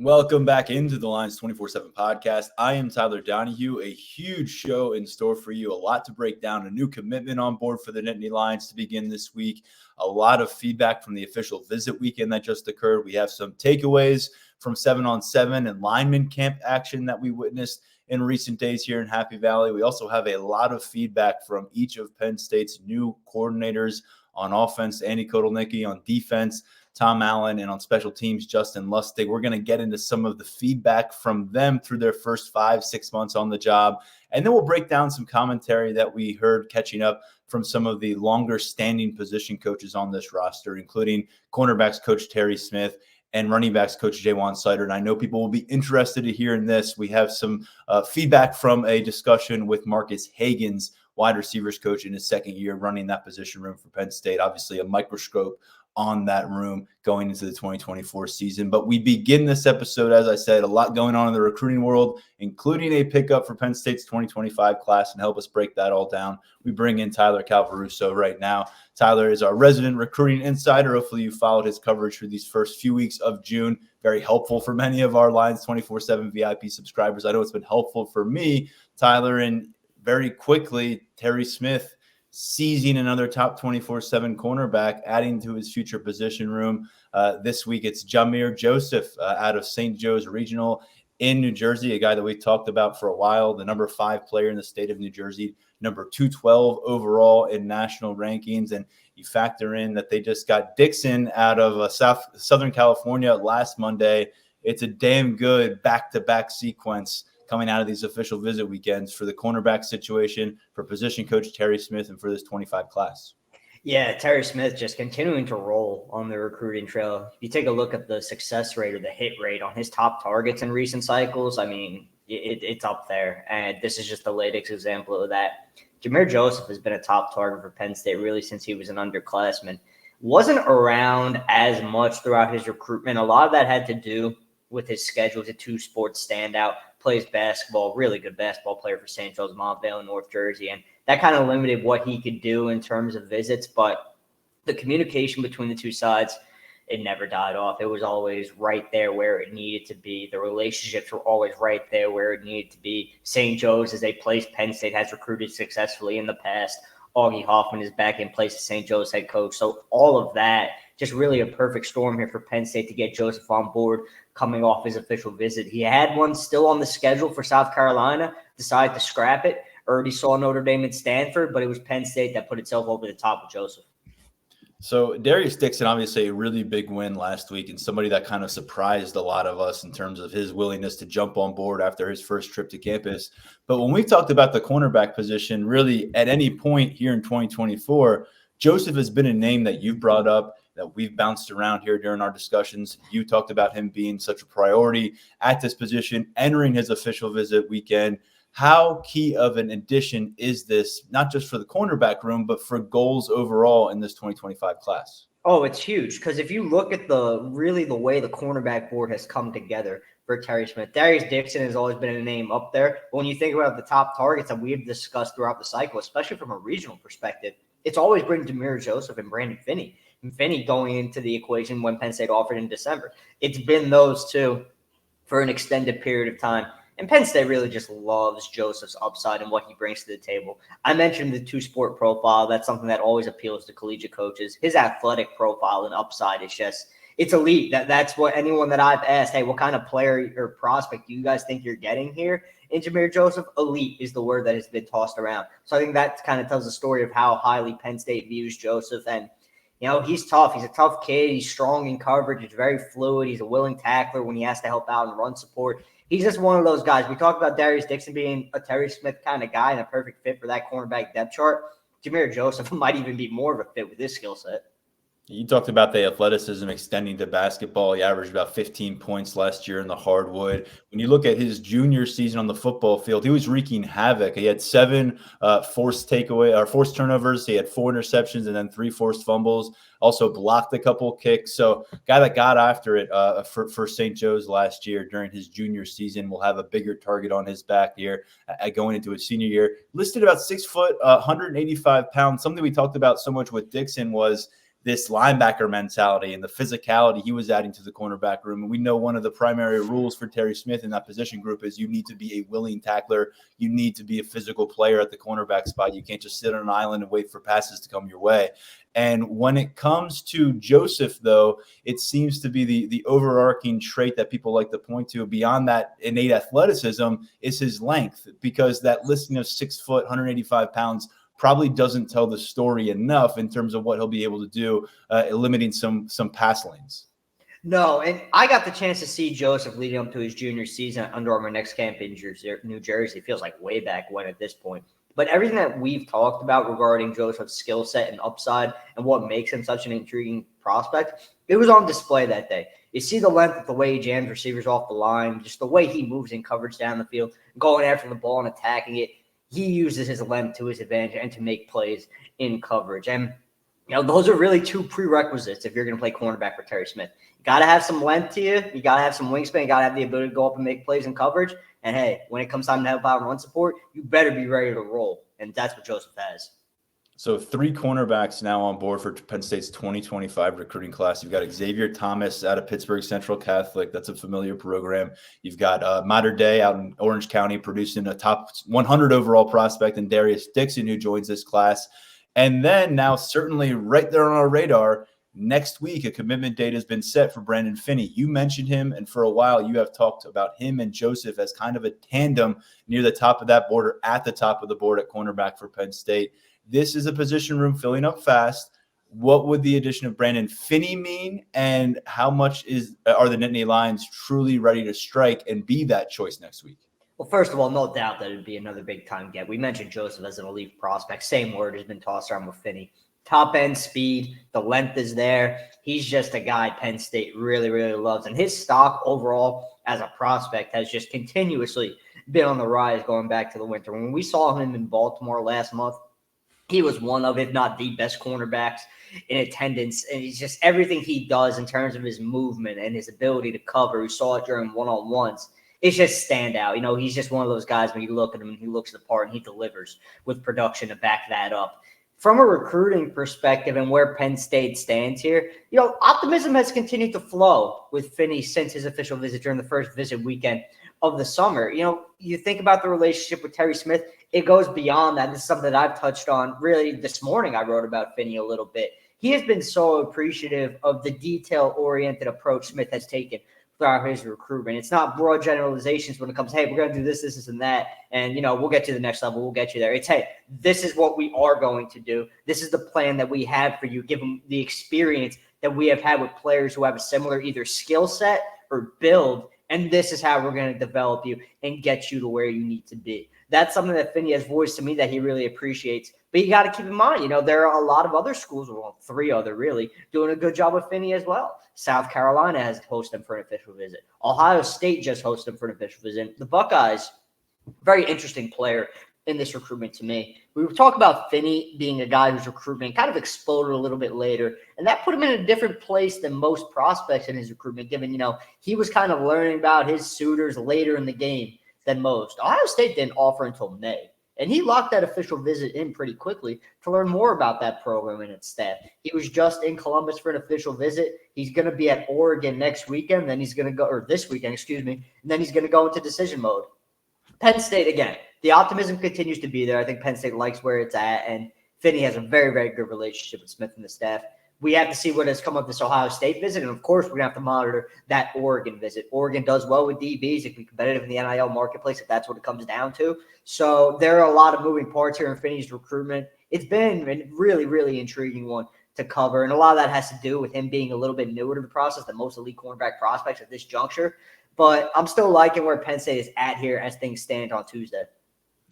Welcome back into the Lions 24/7 podcast. I am Tyler Donahue. A huge show in store for you. A lot to break down. A new commitment on board for the Nittany Lions to begin this week. A lot of feedback from the official visit weekend that just occurred. We have some takeaways from 7-on-7 and lineman camp action that we witnessed in recent days here in Happy Valley. We also have a lot of feedback from each of Penn State's new coordinators on offense, Andy Kotelnicki, on defense, Tom Allen, and on special teams, Justin Lustig. We're going to get into some of the feedback from them through their first 5-6 months on the job. And then we'll break down some commentary that we heard catching up from some of the longer standing position coaches on this roster, including cornerbacks coach Terry Smith and running backs coach Jaywan Sider. And I know people will be interested to hear in this. We have some feedback from a discussion with Marcus Hagan's wide receivers coach in his second year running that position room for Penn State. Obviously a microscope on that room going into the 2024 season. But we begin this episode, as I said, a lot going on in the recruiting world, including a pickup for Penn State's 2025 class. And help us break that all down, we bring in Tyler Calvaruso right now. Tyler is our resident recruiting insider. Hopefully you followed his coverage through these first few weeks of June. Very helpful for many of our Lions 24/7 VIP subscribers. I know it's been helpful for me, Tyler, and very quickly, Terry Smith seizing another top 24/7 cornerback, adding to his future position room. This week, it's Jahmir Joseph out of St. Joe's Regional in New Jersey, a guy that we've talked about for a while, the number 5 player in the state of New Jersey, number 212 overall in national rankings. And you factor in that they just got Dixon out of Southern California last Monday. It's a damn good back-to-back sequence coming out of these official visit weekends for the cornerback situation, for position coach Terry Smith, and for this 25 class. Yeah, Terry Smith just continuing to roll on the recruiting trail. If you take a look at the success rate or the hit rate on his top targets in recent cycles, I mean, it's up there. And this is just the latest example of that. Jahmir Joseph has been a top target for Penn State really since he was an underclassman. Wasn't around as much throughout his recruitment. A lot of that had to do with his schedule. He's a two-sports standout, plays basketball, really good basketball player for St. Joe's Montvale in North Jersey. And that kind of limited what he could do in terms of visits. But the communication between the two sides, it never died off. It was always right there where it needed to be. The relationships were always right there where it needed to be. St. Joe's is a place Penn State has recruited successfully in the past. Augie Hoffman is back in place as St. Joe's head coach. So all of that, just really a perfect storm here for Penn State to get Joseph on board coming off his official visit. He had one still on the schedule for South Carolina, decided to scrap it. Already saw Notre Dame and Stanford, but it was Penn State that put itself over the top with Joseph. So Darius Dixon, obviously a really big win last week and somebody that kind of surprised a lot of us in terms of his willingness to jump on board after his first trip to campus. But when we've talked about the cornerback position, really at any point here in 2024, Joseph has been a name that you've brought up, that we've bounced around here during our discussions. You talked about him being such a priority at this position, entering his official visit weekend. How key of an addition is this, not just for the cornerback room, but for goals overall in this 2025 class? Oh, it's huge because if you look at the way the cornerback board has come together for Terry Smith, Darius Dixon has always been a name up there. But when you think about the top targets that we've discussed throughout the cycle, especially from a regional perspective, it's always been Jahmir Joseph and Brandon Finny. And Finny going into the equation when Penn State offered in December. It's been those two for an extended period of time. And Penn State really just loves Joseph's upside and what he brings to the table. I mentioned the two-sport profile. That's something that always appeals to collegiate coaches. His athletic profile and upside is just – it's elite. That's what anyone that I've asked, hey, what kind of player or prospect do you guys think you're getting here? In Jahmir Joseph, elite is the word that has been tossed around. So I think that kind of tells the story of how highly Penn State views Joseph. And, you know, he's tough. He's a tough kid. He's strong in coverage. He's very fluid. He's a willing tackler when he has to help out and run support. He's just one of those guys. We talked about Darius Dixon being a Terry Smith kind of guy and a perfect fit for that cornerback depth chart. Jahmir Joseph might even be more of a fit with his skill set. You talked about the athleticism extending to basketball. He averaged about 15 points last year in the hardwood. When you look at his junior season on the football field, he was wreaking havoc. He had 7 forced turnovers. He had 4 interceptions and then 3 forced fumbles. Also blocked a couple kicks. So guy that got after it for St. Joe's last year during his junior season will have a bigger target on his back here going into his senior year. Listed about 6 foot, 185 pounds. Something we talked about so much with Dixon was this linebacker mentality and the physicality he was adding to the cornerback room. And we know one of the primary rules for Terry Smith in that position group is you need to be a willing tackler. You need to be a physical player at the cornerback spot. You can't just sit on an island and wait for passes to come your way. And when it comes to Joseph, though, it seems to be the overarching trait that people like to point to beyond that innate athleticism is his length, because that listing of 6 foot, 185 pounds probably doesn't tell the story enough in terms of what he'll be able to do, limiting some pass lanes. No, and I got the chance to see Joseph leading up to his junior season at Under Armour Next Camp in New Jersey. It feels like way back when at this point. But everything that we've talked about regarding Joseph's skill set and upside and what makes him such an intriguing prospect, it was on display that day. You see the length of the way he jams receivers off the line, just the way he moves in coverage down the field, going after the ball and attacking it. He uses his length to his advantage and to make plays in coverage. And, those are really two prerequisites if you're going to play cornerback for Terry Smith. You got to have some length to you. You got to have some wingspan. You got to have the ability to go up and make plays in coverage. And, hey, when it comes time to help out and run support, you better be ready to roll. And that's what Joseph has. So 3 cornerbacks now on board for Penn State's 2025 recruiting class. You've got Xavier Thomas out of Pittsburgh Central Catholic. That's a familiar program. You've got Mater Day out in Orange County producing a top 100 overall prospect in Darius Dixon, who joins this class. And then now certainly right there on our radar, next week, a commitment date has been set for Brandon Finny. You mentioned him, and for a while you have talked about him and Joseph as kind of a tandem near the top of that board, or at the top of the board at cornerback for Penn State. This is a position room filling up fast. What would the addition of Brandon Finny mean, and how much are the Nittany Lions truly ready to strike and be that choice next week? Well, first of all, no doubt that it'd be another big-time get. We mentioned Joseph as an elite prospect. Same word has been tossed around with Finny. Top-end speed, the length is there. He's just a guy Penn State really, really loves. And his stock overall as a prospect has just continuously been on the rise going back to the winter. When we saw him in Baltimore last month, he was one of, if not the best cornerbacks in attendance. And he's just everything he does in terms of his movement and his ability to cover. We saw it during one-on-ones. It's just standout. He's just one of those guys when you look at him and he looks the part and he delivers with production to back that up. From a recruiting perspective and where Penn State stands here, optimism has continued to flow with Finny since his official visit during the first visit weekend of the summer. You think about the relationship with Terry Smith, it goes beyond that. This is something that I've touched on. Really, this morning I wrote about Finny a little bit. He has been so appreciative of the detail-oriented approach Smith has taken throughout his recruitment. It's not broad generalizations when it comes, hey, we're going to do this, and that, and, we'll get to the next level. We'll get you there. It's, hey, this is what we are going to do. This is the plan that we have for you, given the experience that we have had with players who have a similar either skill set or build, and this is how we're going to develop you and get you to where you need to be. That's something that Finny has voiced to me that he really appreciates. But you got to keep in mind, there are a lot of other schools, well, 3 other really, doing a good job with Finny as well. South Carolina has hosted him for an official visit. Ohio State just hosted him for an official visit. The Buckeyes, very interesting player in this recruitment to me. We were talking about Finny being a guy whose recruitment kind of exploded a little bit later, and that put him in a different place than most prospects in his recruitment, given, he was kind of learning about his suitors later in the game than most. Ohio State didn't offer until May. And he locked that official visit in pretty quickly to learn more about that program and its staff. He was just in Columbus for an official visit. He's going to be at Oregon next weekend. Then he's going to go, or this weekend, and then he's going to go into decision mode. Penn State, again, the optimism continues to be there. I think Penn State likes where it's at, and Finny has a very, very good relationship with Smith and the staff. We have to see what has come of this Ohio State visit, and of course, we're going to have to monitor that Oregon visit. Oregon does well with DBs. It can be competitive in the NIL marketplace if that's what it comes down to. So there are a lot of moving parts here in Finny's recruitment. It's been a really, really intriguing one to cover, and a lot of that has to do with him being a little bit newer to the process than most elite cornerback prospects at this juncture. But I'm still liking where Penn State is at here as things stand on Tuesday.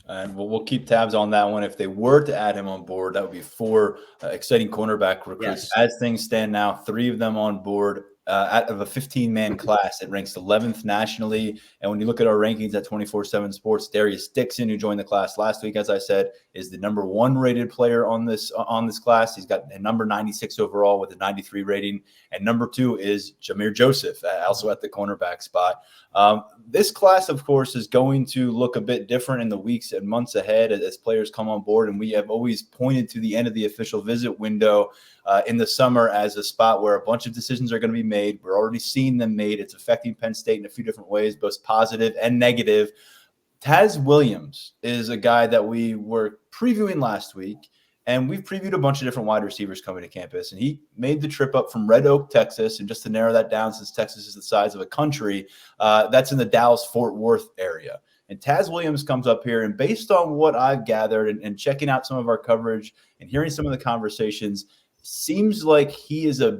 And we'll keep tabs on that one. If they were to add him on board, that would be 4 exciting cornerback recruits. Yes. As things stand now, 3 of them on board. out of a 15-man class. It ranks 11th nationally. And when you look at our rankings at 24/7 Sports, Darius Dixon, who joined the class last week, as I said, is the number 1 rated player on this class. He's got a number 96 overall with a 93 rating. And number 2 is Jahmir Joseph, also at the cornerback spot. This class, of course, is going to look a bit different in the weeks and months ahead as players come on board. And we have always pointed to the end of the official visit window in the summer as a spot where a bunch of decisions are going to be made. We're already seeing them made. It's affecting Penn State in a few different ways, both positive and negative. Taz Williams is a guy that we were previewing last week, and we've previewed a bunch of different wide receivers coming to campus. And he made the trip up from Red Oak, Texas. And just to narrow that down, since Texas is the size of a country, that's in the Dallas-Fort Worth area. And Taz Williams comes up here, and based on what I've gathered and checking out some of our coverage and hearing some of the conversations, seems like he is a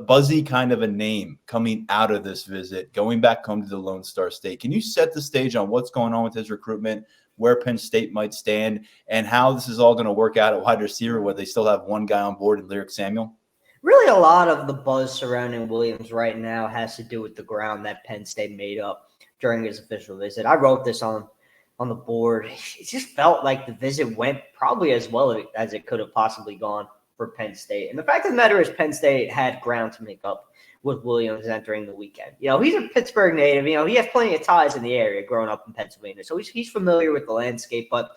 buzzy kind of a name coming out of this visit, going back home to the Lone Star State. Can you set the stage on what's going on with his recruitment, where Penn State might stand, and how this is all going to work out at wide receiver where they still have one guy on board in Lyric Samuel? Really, a lot of the buzz surrounding Williams right now has to do with the ground that Penn State made up during his official visit. I wrote this on the board. It just felt like the visit went probably as well as it could have possibly gone for Penn State. And the fact of the matter is Penn State had ground to make up with Williams entering the weekend. You know, he's a Pittsburgh native. You know, he has plenty of ties in the area growing up in Pennsylvania. So he's familiar with the landscape. But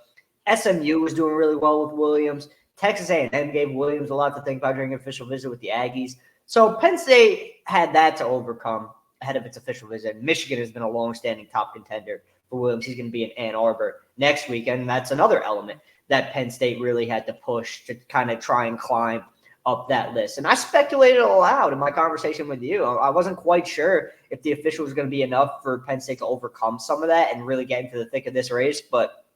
SMU was doing really well with Williams. Texas A&M gave Williams a lot to think about during an official visit with the Aggies. So Penn State had that to overcome ahead of its official visit. Michigan has been a longstanding top contender for Williams. He's going to be in Ann Arbor next weekend. And that's another element that Penn State really had to push to kind of try and climb up that list. And I speculated aloud in my conversation with you. I wasn't quite sure if the official was going to be enough for Penn State to overcome some of that and really get into the thick of this race. But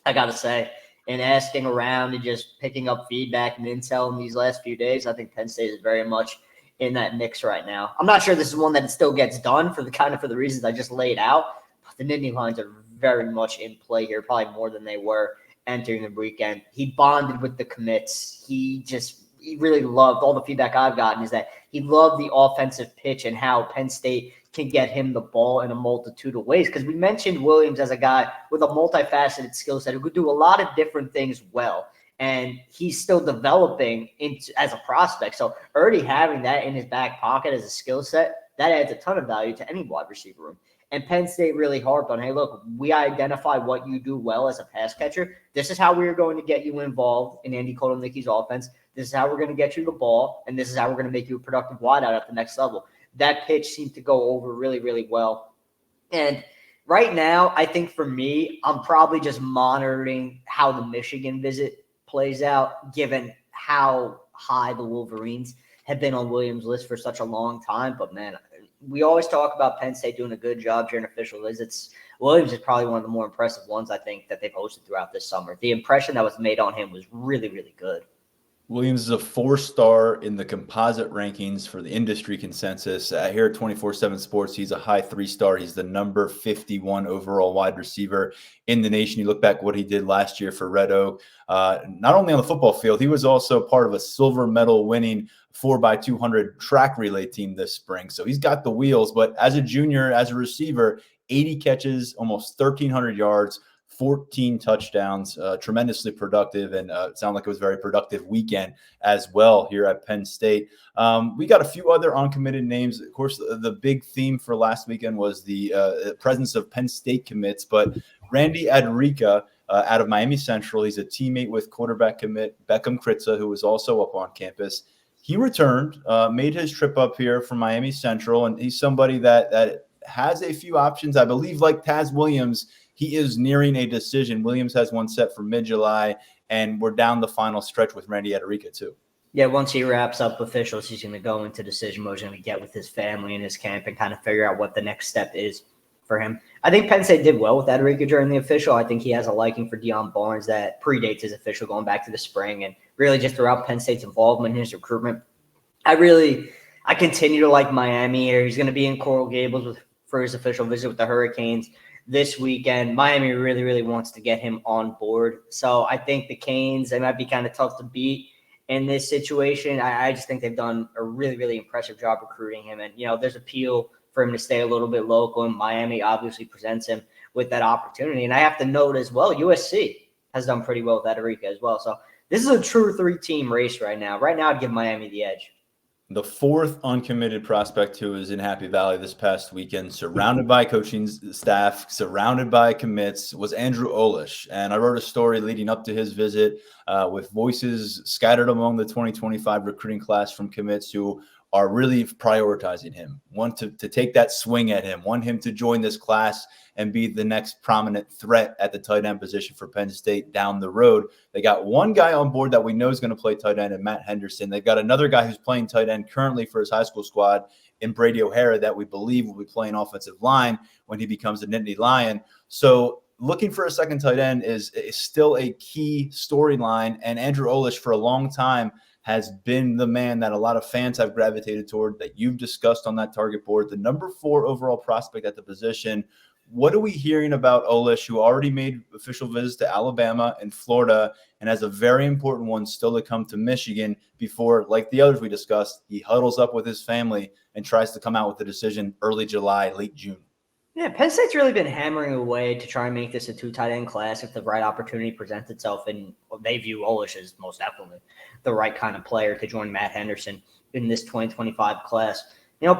I got to say, in asking around and just picking up feedback and intel in these last few days, I think Penn State is very much in that mix right now. I'm not sure this is one that still gets done for the reasons I just laid out. But the Nittany Lions are very much in play here, probably more than they were entering the weekend. He bonded with the commits. He really loved, all the feedback I've gotten is that he loved the offensive pitch and how Penn State can get him the ball in a multitude of ways. Because we mentioned Williams as a guy with a multifaceted skill set who could do a lot of different things well. And he's still developing as a prospect. So already having that in his back pocket as a skill set, that adds a ton of value to any wide receiver room. And Penn State really harped on, hey, look, we identify what you do well as a pass catcher. This is how we are going to get you involved in Andy Kotelnicki's offense. This is how we're going to get you the ball, and this is how we're going to make you a productive wideout at the next level. That pitch seemed to go over really, really well. And right now, I think for me, I'm probably just monitoring how the Michigan visit plays out, given how high the Wolverines have been on Williams' list for such a long time. But, man, we always talk about Penn State doing a good job during official visits. Williams is probably one of the more impressive ones, I think, that they've hosted throughout this summer. The impression that was made on him was really, really good. Williams is a 4-star in the composite rankings for the industry consensus. Here at 24/7 Sports, he's a high 3-star. He's the number 51 overall wide receiver in the nation. You look back what he did last year for Red Oak. Not only on the football field, he was also part of a silver medal winning 4x200 track relay team this spring. So he's got the wheels. But as a junior, as a receiver, 80 catches, almost 1,300 yards, 14 touchdowns, tremendously productive, and it sounded like it was a very productive weekend as well here at Penn State. We got a few other uncommitted names. Of course, the big theme for last weekend was the presence of Penn State commits, but Randy Adria out of Miami Central, he's a teammate with quarterback commit Beckham Kritza, who was also up on campus. He returned, made his trip up here from Miami Central, and he's somebody that has a few options. I believe, like Taz Williams, he is nearing a decision. Williams has one set for mid-July, and we're down the final stretch with Randy Adria too. Yeah, once he wraps up officials, he's going to go into decision mode. He's going to get with his family and his camp and kind of figure out what the next step is for him. I think Penn State did well with Adria during the official. I think he has a liking for Deion Barnes that predates his official going back to the spring, and really just throughout Penn State's involvement in his recruitment. I continue to like Miami here. He's going to be in Coral Gables for his official visit with the Hurricanes this weekend. Miami really, really wants to get him on board. So I think the Canes, they might be kind of tough to beat in this situation. I just think they've done a really, really impressive job recruiting him. And, there's appeal for him to stay a little bit local, and Miami obviously presents him with that opportunity. And I have to note as well, USC has done pretty well with Adria as well. So this is a true 3-team race right now. Right now, I'd give Miami the edge. The fourth uncommitted prospect who was in Happy Valley this past weekend, surrounded by coaching staff, surrounded by commits, was Andrew Olish. And I wrote a story leading up to his visit with voices scattered among the 2025 recruiting class from commits who are really prioritizing him, want to take that swing at him, want him to join this class and be the next prominent threat at the tight end position for Penn State down the road. They got one guy on board that we know is going to play tight end, and Matt Henderson. They've got another guy who's playing tight end currently for his high school squad in Brady O'Hara that we believe will be playing offensive line when he becomes a Nittany Lion. So looking for a second tight end is still a key storyline, and Andrew Olish for a long time has been the man that a lot of fans have gravitated toward, that you've discussed on that target board, the number 4 overall prospect at the position. What are we hearing about Olish, who already made official visits to Alabama and Florida and has a very important one still to come to Michigan before, like the others we discussed, he huddles up with his family and tries to come out with a decision early July, late June? Yeah, Penn State's really been hammering away to try and make this a 2 tight end class if the right opportunity presents itself. And they view Olish as most definitely the right kind of player to join Matt Henderson in this 2025 class.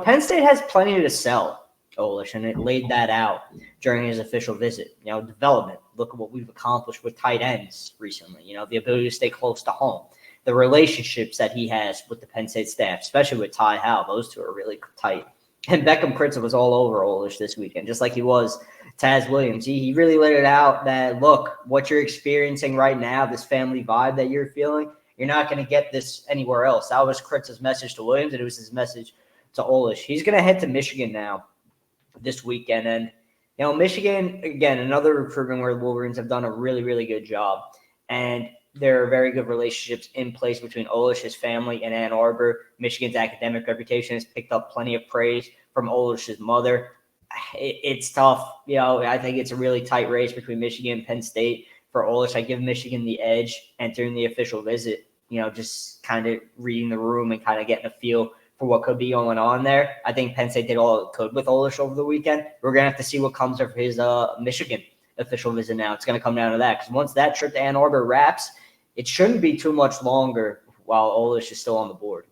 Penn State has plenty to sell Olish, and it laid that out during his official visit. Development. Look at what we've accomplished with tight ends recently. The ability to stay close to home. The relationships that he has with the Penn State staff, especially with Ty Howell. Those two are really tight. And Beckham Kritza was all over Olish this weekend, just like he was Taz Williams. He really laid it out that, look, what you're experiencing right now, this family vibe that you're feeling, you're not going to get this anywhere else. That was Kritza's message to Williams, and it was his message to Olish. He's going to head to Michigan now this weekend. And, Michigan, again, another recruitment where the Wolverines have done a really, really good job. And there are very good relationships in place between Olish, his family, and Ann Arbor. Michigan's academic reputation has picked up plenty of praise from Olish's mother. It's tough. I think it's a really tight race between Michigan and Penn State. For Olish, I give Michigan the edge entering the official visit, just kind of reading the room and kind of getting a feel for what could be going on there. I think Penn State did all it could with Olish over the weekend. We're going to have to see what comes of his Michigan official visit now. It's going to come down to that, because once that trip to Ann Arbor wraps, it shouldn't be too much longer while Olish is still on the board.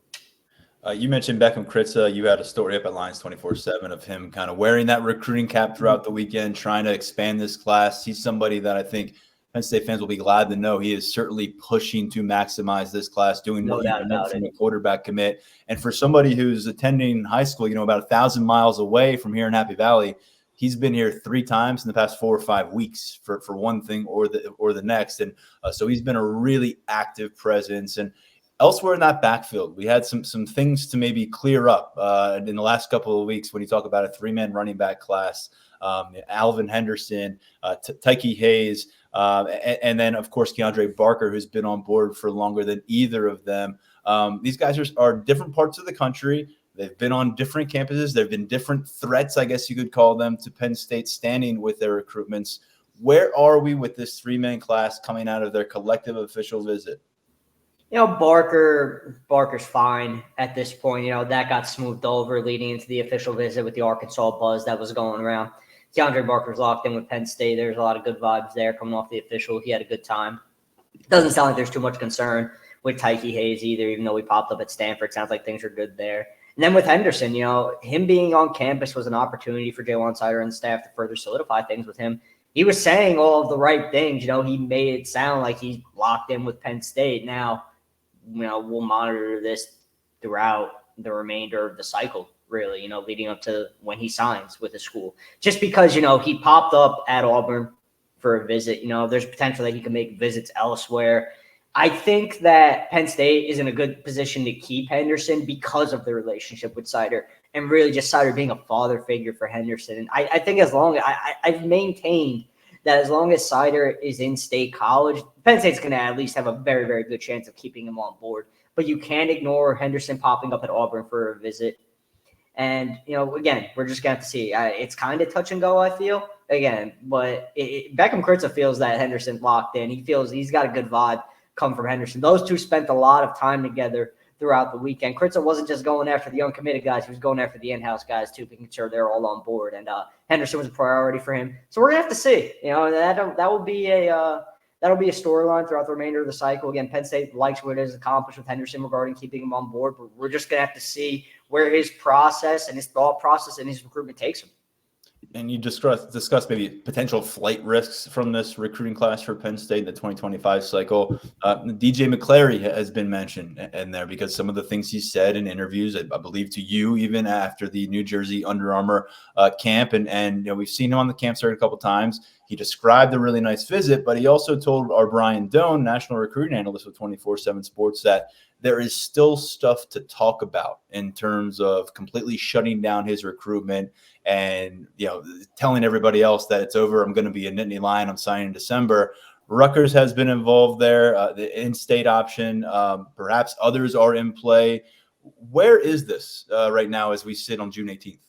You mentioned Beckham Kritza. You had a story up at Lions 24/7 of him kind of wearing that recruiting cap throughout the weekend, trying to expand this class. He's somebody that I think Penn State fans will be glad to know he is certainly pushing to maximize this class, doing no doubt about from it. a quarterback commit. And for somebody who's attending high school, about 1,000 miles away from here in Happy Valley, he's been here 3 times in the past 4 or 5 weeks for one thing or the next. And so he's been a really active presence. And elsewhere in that backfield, we had some things to maybe clear up in the last couple of weeks when you talk about a 3-man running back class. Alvin Henderson, Tyke Hayes, and then, of course, Keandre Barker, who's been on board for longer than either of them. These guys are different parts of the country. They've been on different campuses. There have been different threats, I guess you could call them, to Penn State standing with their recruitments. Where are we with this 3-man class coming out of their collective official visit? Barker's fine at this point. That got smoothed over leading into the official visit with the Arkansas buzz that was going around. Keandre Barker's locked in with Penn State. There's a lot of good vibes there coming off the official. He had a good time. Doesn't sound like there's too much concern with Tyke Hayes either, even though he popped up at Stanford. Sounds like things are good there. And then with Henderson, him being on campus was an opportunity for Jalen Sider and staff to further solidify things with him. He was saying all of the right things. He made it sound like he's locked in with Penn State. Now, we'll monitor this throughout the remainder of the cycle, really, leading up to when he signs with the school. Just because, he popped up at Auburn for a visit, there's potential that he can make visits elsewhere. I think that Penn State is in a good position to keep Henderson because of the relationship with Sider and really just Sider being a father figure for Henderson. And I think I've maintained that as long as Sider is in State College, Penn State's going to at least have a very, very good chance of keeping him on board. But you can't ignore Henderson popping up at Auburn for a visit. And, again, we're just going to have to see. It's kind of touch and go, I feel, again. But Beckham Kritza feels that Henderson's locked in. He feels he's got a good vibe come from Henderson. Those two spent a lot of time together throughout the weekend. Kritza wasn't just going after the uncommitted guys. He was going after the in-house guys too, making sure they're all on board. And Henderson was a priority for him. So we're going to have to see. That will be that'll be a storyline throughout the remainder of the cycle. Again, Penn State likes what it has accomplished with Henderson regarding keeping him on board, but we're just going to have to see where his process and his thought process and his recruitment takes him. And you discuss maybe potential flight risks from this recruiting class for Penn State in the 2025 cycle. DJ McClary has been mentioned in there because some of the things he said in interviews, I believe to you, even after the New Jersey Under Armour camp. And we've seen him on the camp circuit a couple times. He described a really nice visit, but he also told our Brian Doan, national recruiting analyst with 24/7 Sports, that there is still stuff to talk about in terms of completely shutting down his recruitment and, telling everybody else that it's over. I'm going to be a Nittany Lion. I'm signing in December. Rutgers has been involved there, the in-state option. Perhaps others are in play. Where is this right now as we sit on June 18th?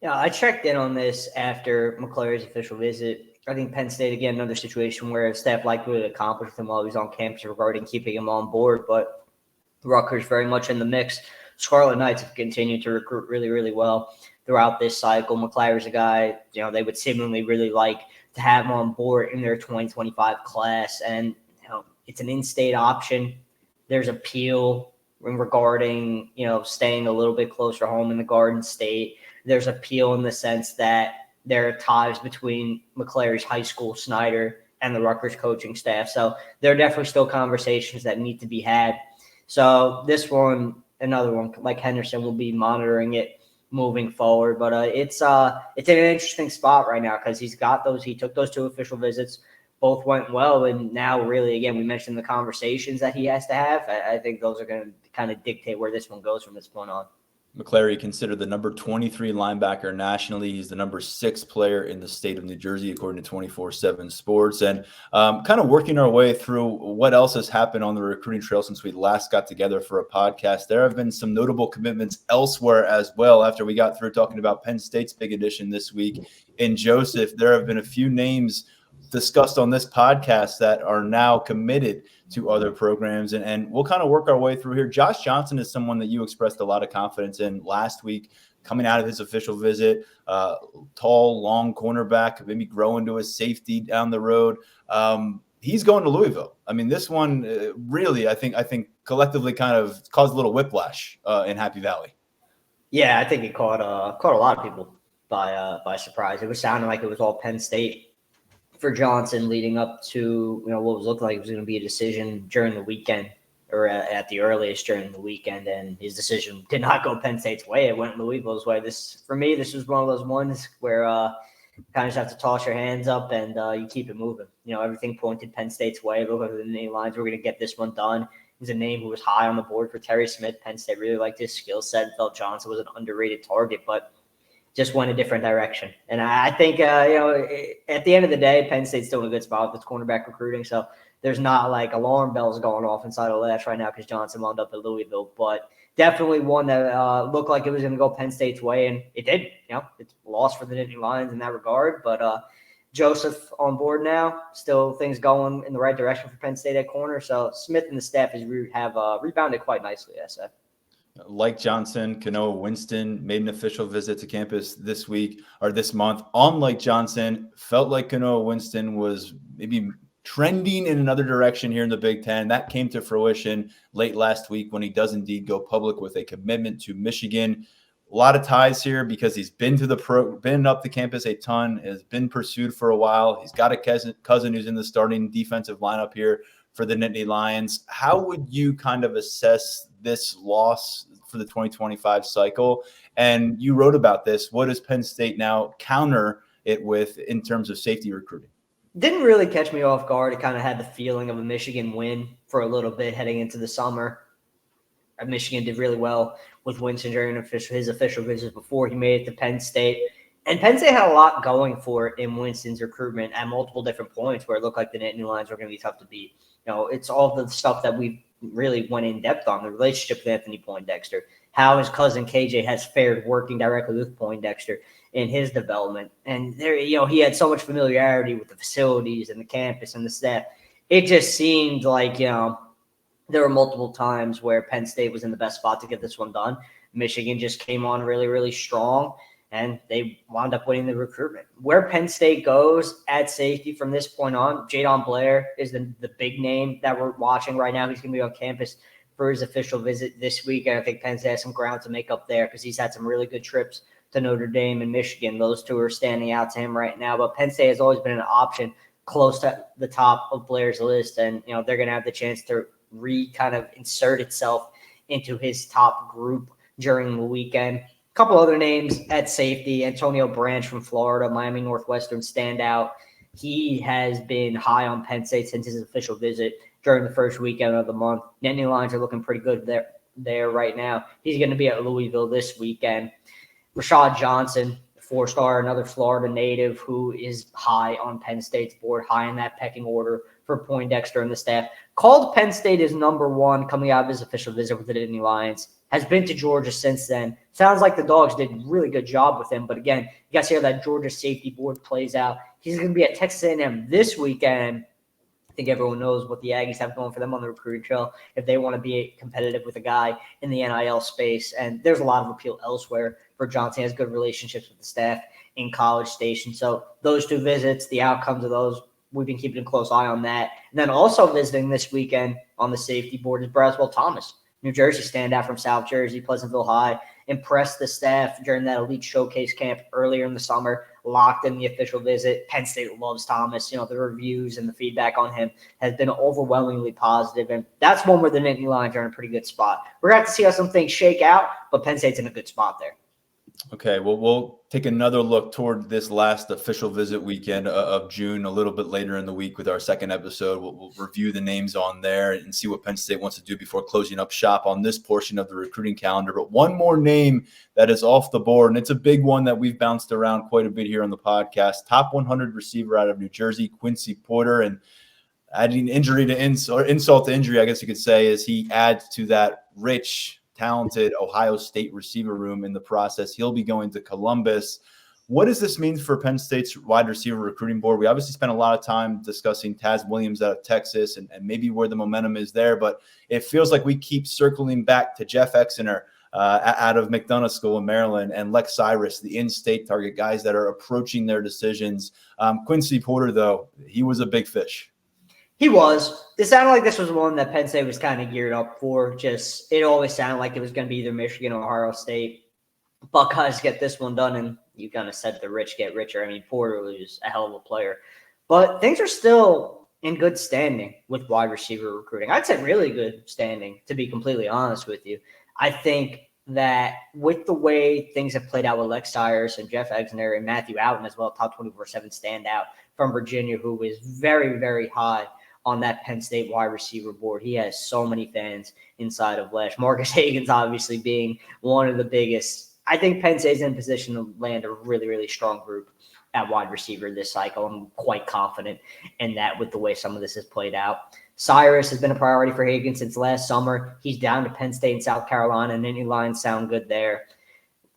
Yeah, I checked in on this after McClary's official visit. I think Penn State, again, another situation where staff likely to accomplish with him while he was on campus regarding keeping him on board, but Rutgers very much in the mix. Scarlet Knights have continued to recruit really, really well throughout this cycle. McClary's a guy, they would seemingly really like to have him on board in their 2025 class. And, it's an in-state option. There's appeal regarding, staying a little bit closer home in the Garden State. There's appeal in the sense that there are ties between McClary's high school, Snyder, and the Rutgers coaching staff. So there are definitely still conversations that need to be had. So this one, another one, like Henderson, will be monitoring it moving forward. But it's an interesting spot right now because he took those two official visits. Both went well. And now really, again, we mentioned the conversations that he has to have. I think those are going to kind of dictate where this one goes from this point on. McClary considered the number 23 linebacker nationally. He's the number 6 player in the state of New Jersey, according to 24/7 Sports. And kind of working our way through what else has happened on the recruiting trail since we last got together for a podcast. There have been some notable commitments elsewhere as well. After we got through talking about Penn State's big addition this week in Joseph, there have been a few names discussed on this podcast that are now committed to other programs. And we'll kind of work our way through here. Josh Johnson is someone that you expressed a lot of confidence in last week, coming out of his official visit, tall, long cornerback, maybe grow into a safety down the road. He's going to Louisville. I mean, this one really, I think collectively kind of caused a little whiplash in Happy Valley. Yeah, I think it caught a lot of people by surprise. It was sounding like it was all Penn State for Johnson leading up to what was looking like it was going to be a decision during the weekend or at the earliest during the weekend, and his decision did not go Penn State's way. It went Louisville's way. This was one of those ones where you kind of just have to toss your hands up and you keep it moving. Everything pointed Penn State's way. Look at the Nittany Lions. We're going to get this one done. He's a name who was high on the board for Terry Smith. Penn State really liked his skill set. Felt Johnson was an underrated target, but just went a different direction. And I think, at the end of the day, Penn State's still in a good spot with its cornerback recruiting. So there's not like alarm bells going off inside of Lash right now because Johnson wound up at Louisville. But definitely one that looked like it was going to go Penn State's way. And it did. It's a loss for the Nittany Lions in that regard. But Joseph on board now. Still things going in the right direction for Penn State at corner. So Smith and the staff have rebounded quite nicely, I say. Like Johnson, Kanoa Winston made an official visit to campus this month. Unlike Johnson, felt like Kanoa Winston was maybe trending in another direction here in the Big Ten. That came to fruition late last week when he does indeed go public with a commitment to Michigan. A lot of ties here because he's been up the campus a ton, has been pursued for a while. He's got a cousin who's in the starting defensive lineup here for the Nittany Lions. How would you kind of assess this loss for the 2025 cycle? And you wrote about this. What does Penn State now counter it with in terms of safety recruiting? Didn't really catch me off guard. It kind of had the feeling of a Michigan win for a little bit heading into the summer. Michigan did really well with Winston during his official visit before he made it to Penn State. And Penn State had a lot going for it in Winston's recruitment at multiple different points where it looked like the Nittany Lions were going to be tough to beat. It's all the stuff that we really went in depth on, the relationship with Anthony Poindexter, how his cousin KJ has fared working directly with Poindexter in his development. And there, he had so much familiarity with the facilities and the campus and the staff. it just seemed like, there were multiple times where Penn State was in the best spot to get this one done. Michigan just came on really, really strong, and they wound up winning the recruitment. Where Penn State goes at safety from this point on, Jadon Blair is the big name that we're watching right now. He's going to be on campus for his official visit this week, and I think Penn State has some ground to make up there because he's had some really good trips to Notre Dame and Michigan. Those two are standing out to him right now, but Penn State has always been an option close to the top of Blair's list, and they're going to have the chance to kind of insert itself into his top group during the weekend. A couple other names at safety: Antonio Branch from Florida, Miami Northwestern standout. He has been high on Penn State since his official visit during the first weekend of the month. Nittany Lions are looking pretty good there right now. He's going to be at Louisville this weekend. Rashad Johnson, four-star, another Florida native who is high on Penn State's board, high in that pecking order for Poindexter and the staff. Called Penn State as number one coming out of his official visit with the Nittany Lions. Has been to Georgia since then. Sounds like the Dogs did a really good job with him. But again, you got to see how that Georgia safety board plays out. He's going to be at Texas A&M this weekend. I think everyone knows what the Aggies have going for them on the recruiting trail if they want to be competitive with a guy in the NIL space. And there's a lot of appeal elsewhere for Johnson. He has good relationships with the staff in College Station. So those two visits, the outcomes of those, we've been keeping a close eye on that. And then also visiting this weekend on the safety board is Braswell Thomas, New Jersey standout from South Jersey, Pleasantville High. Impressed the staff during that elite showcase camp earlier in the summer, locked in the official visit. Penn State loves Thomas. The reviews and the feedback on him has been overwhelmingly positive, and that's one where the Nittany Lions are in a pretty good spot. We're going to have to see how some things shake out, but Penn State's in a good spot there. Okay, well, we'll take another look toward this last official visit weekend of June a little bit later in the week with our second episode. We'll review the names on there and see what Penn State wants to do before closing up shop on this portion of the recruiting calendar. But one more name that is off the board, and it's a big one that we've bounced around quite a bit here on the podcast. Top 100 receiver out of New Jersey, Quincy Porter, and adding injury to insult to injury, I guess you could say, as he adds to that rich, talented Ohio State receiver room in the process. He'll be going to Columbus. What does this mean for Penn State's wide receiver recruiting board? We obviously spent a lot of time discussing Taz Williams out of Texas and maybe where the momentum is there, but it feels like we keep circling back to Jeff Exener out of McDonough School in Maryland and Lex Cyrus, the in-state target, guys that are approaching their decisions. Quincy Porter, though, he was a big fish. He was. It sounded like this was one that Penn State was kind of geared up for. Just, it always sounded like it was going to be either Michigan or Ohio State. Buckeyes get this one done, and you kind of said the rich get richer. I mean, Porter was a hell of a player. But things are still in good standing with wide receiver recruiting. I'd say really good standing, to be completely honest with you. I think that with the way things have played out with Lex Cyrus and Jeff Exener and Matthew Outen as well, top 24/7 standout from Virginia, who is very, very high on that Penn State wide receiver board. He has so many fans inside of Lash. Marcus Hagan's obviously being one of the biggest. I think Penn State's in position to land a really, really strong group at wide receiver this cycle. I'm quite confident in that with the way some of this has played out. Cyrus has been a priority for Hagan since last summer. He's down to Penn State and South Carolina, and Nittany Lions sound good there.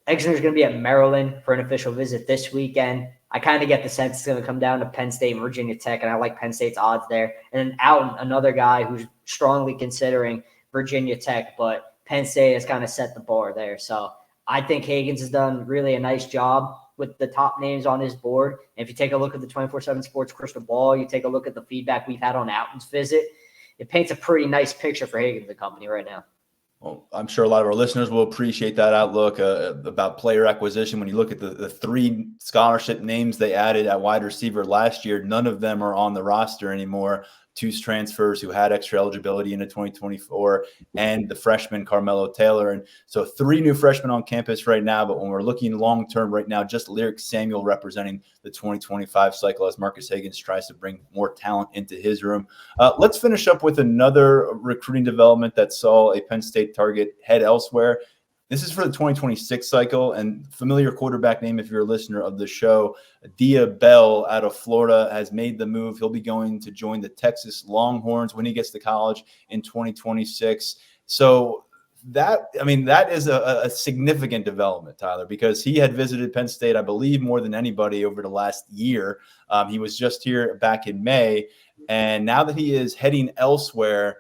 Exeter's going to be at Maryland for an official visit this weekend. I kind of get the sense it's going to come down to Penn State and Virginia Tech, and I like Penn State's odds there. And then Outen, another guy who's strongly considering Virginia Tech, but Penn State has kind of set the bar there. So I think Hagan's has done really a nice job with the top names on his board. And if you take a look at the 24/7 Sports crystal ball, you take a look at the feedback we've had on Outen's visit, it paints a pretty nice picture for Hagan's and company right now. Well, I'm sure a lot of our listeners will appreciate that outlook about player acquisition. When you look at the three scholarship names they added at wide receiver last year, none of them are on the roster anymore. Two transfers who had extra eligibility into 2024 and the freshman Carmelo Taylor. And so three new freshmen on campus right now. But when we're looking long-term right now, just Lyric Samuel representing the 2025 cycle as Marcus Hagans tries to bring more talent into his room. Let's finish up with another recruiting development that saw a Penn State target head elsewhere. This is for the 2026 cycle, and familiar quarterback name if you're a listener of the show, Dia Bell out of Florida has made the move. He'll be going to join the Texas Longhorns when he gets to college in 2026. So that is a significant development, Tyler, because he had visited Penn State, I believe, more than anybody over the last year. He was just here back in May. And now that he is heading elsewhere,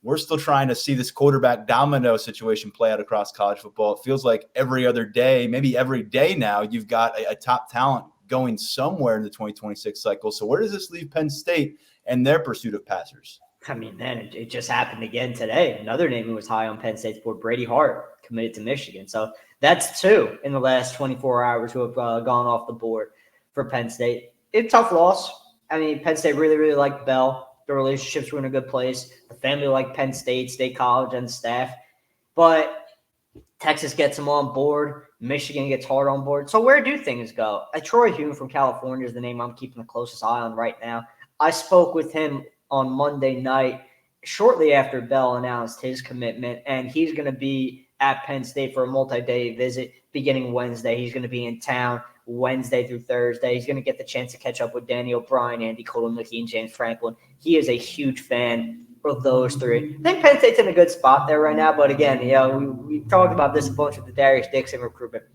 we're still trying to see this quarterback domino situation play out across college football. It feels like every other day, maybe every day now, you've got a top talent going somewhere in the 2026 cycle. So where does this leave Penn State and their pursuit of passers? I mean, man, it just happened again today. Another name who was high on Penn State's board, Brady Hart, committed to Michigan. So that's two in the last 24 hours who have gone off the board for Penn State. It's a tough loss. I mean, Penn State really, really liked Bell. The relationships were in a good place. The family liked Penn State, State College, and staff. But Texas gets him on board. Michigan gets Hart on board. So where do things go? Troy Hume from California is the name I'm keeping the closest eye on right now. I spoke with him on Monday night, shortly after Bell announced his commitment, and he's going to be at Penn State for a multi-day visit beginning Wednesday. He's going to be in town Wednesday through Thursday. He's going to get the chance to catch up with Danny O'Brien, Andy Kolonicki, and James Franklin. He is a huge fan of those three. I think Penn State's in a good spot there right now, but again, we talked about this a bunch with the Darius Dixon recruitment.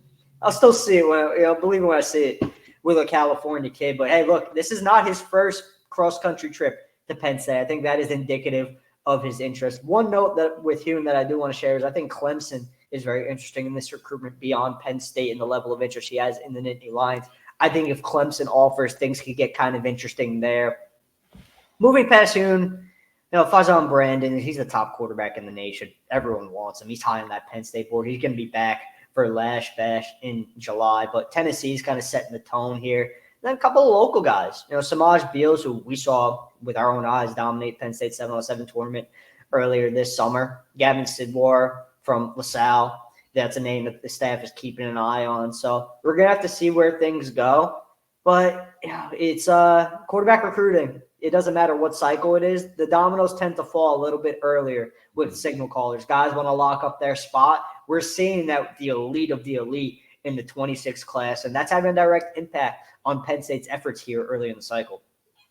I'll still see it believe it when I see it with a California kid. But hey, look, this is not his first cross-country trip to Penn State. I think that is indicative of his interest. One note that with Hume that I do want to share is I think Clemson is very interesting in this recruitment beyond Penn State and the level of interest he has in the Nittany Lions. I think if Clemson offers, things could get kind of interesting there. Moving past Hume, Faison Brandon, he's the top quarterback in the nation. Everyone wants him. He's high on that Penn State board. He's going to be back for Lash Bash in July, but Tennessee's kind of setting the tone here. Then a couple of local guys, Samaj Beals, who we saw with our own eyes dominate Penn State 7-on-7 tournament earlier this summer. Gavin Sidwar from LaSalle. That's a name that the staff is keeping an eye on. So we're going to have to see where things go. But it's quarterback recruiting. It doesn't matter what cycle it is. The dominoes tend to fall a little bit earlier with signal callers. Guys want to lock up their spot. We're seeing that the elite of the elite in the 26 class, and that's having a direct impact on Penn State's efforts here early in the cycle.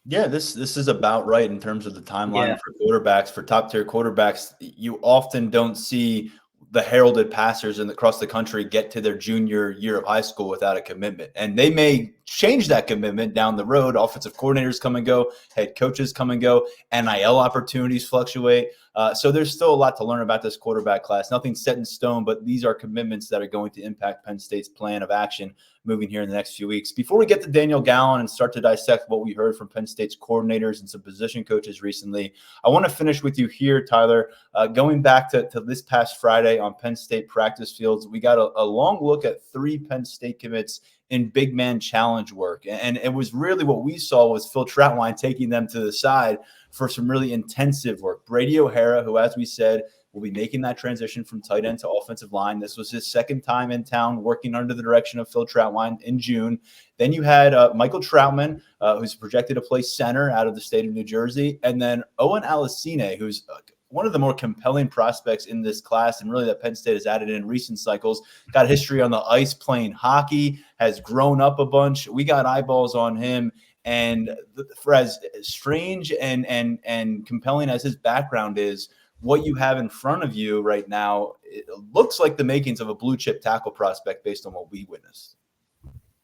Yeah, this is about right in terms of the timeline for quarterbacks, for top-tier quarterbacks. You often don't see the heralded passers across the country get to their junior year of high school without a commitment. And they may change that commitment down the road. Offensive coordinators come and go, head coaches come and go, NIL opportunities fluctuate. So there's still a lot to learn about this quarterback class. Nothing's set in stone, but these are commitments that are going to impact Penn State's plan of action moving here in the next few weeks. Before we get to Daniel Gallen and start to dissect what we heard from Penn State's coordinators and some position coaches recently, I want to finish with you here, Tyler. Going back to this past Friday on Penn State practice fields, we got a long look at 3 Penn State commits in big man challenge work. And it was really what we saw was Phil Trautwein taking them to the side for some really intensive work. Brady O'Hara, who, as we said, will be making that transition from tight end to offensive line. This was his second time in town working under the direction of Phil Trautwein in June. Then you had Michael Troutman, who's projected to play center out of the state of New Jersey. And then Owen Alicine, who's one of the more compelling prospects in this class and really that Penn State has added in recent cycles. Got a history on the ice playing hockey, has grown up a bunch. We got eyeballs on him. And for as strange and compelling as his background is, what you have in front of you right now, it looks like the makings of a blue chip tackle prospect based on what we witnessed.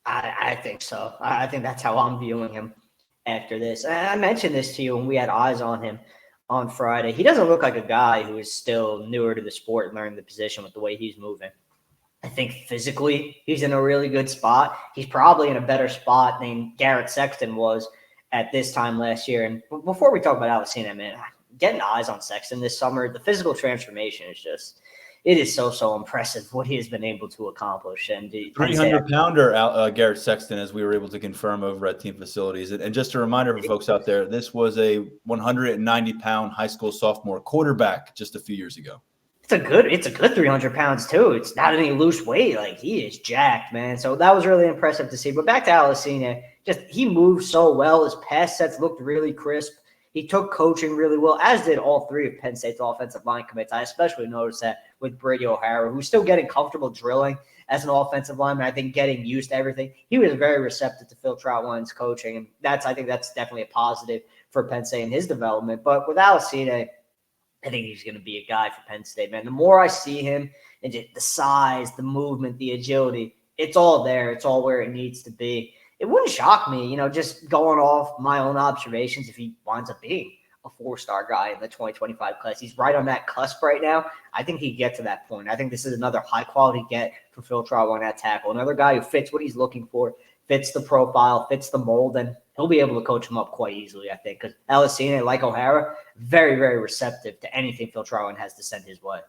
I think so. I think that's how I'm viewing him after this. I mentioned this to you when we had eyes on him on Friday. He doesn't look like a guy who is still newer to the sport and learning the position with the way he's moving. I think physically he's in a really good spot. He's probably in a better spot than Garrett Sexton was at this time last year. And before we talk about Alicine, man, getting eyes on Sexton this summer, the physical transformation is just – it is so impressive what he has been able to accomplish. And 300-pounder Garrett Sexton, as we were able to confirm over at team facilities. And just a reminder for folks out there, this was a 190-pound high school sophomore quarterback just a few years ago. It's a good 300 pounds too. It's not any loose weight. Like, he is jacked, man. So that was really impressive to see. But back to Alicine, just he moved so well. His pass sets looked really crisp. He took coaching really well, as did all 3 of Penn State's offensive line commits. I especially noticed that with Brady O'Hara, who's still getting comfortable drilling as an offensive lineman. I think getting used to everything. He was very receptive to Phil Trautwein's coaching, and I think that's definitely a positive for Penn State in his development. But with Alicine, I think he's going to be a guy for Penn State, man. The more I see him and just the size, the movement, the agility, it's all there. It's all where it needs to be. It wouldn't shock me, just going off my own observations if he winds up being a 4-star guy in the 2025 class. He's right on that cusp right now. I think he'd get to that point. I think this is another high-quality get for Phil Trotwood on that tackle. Another guy who fits what he's looking for, fits the profile, fits the mold, and he'll be able to coach him up quite easily, I think, because Elisine, like O'Hara, very, very receptive to anything Phil Trotwood has to send his way.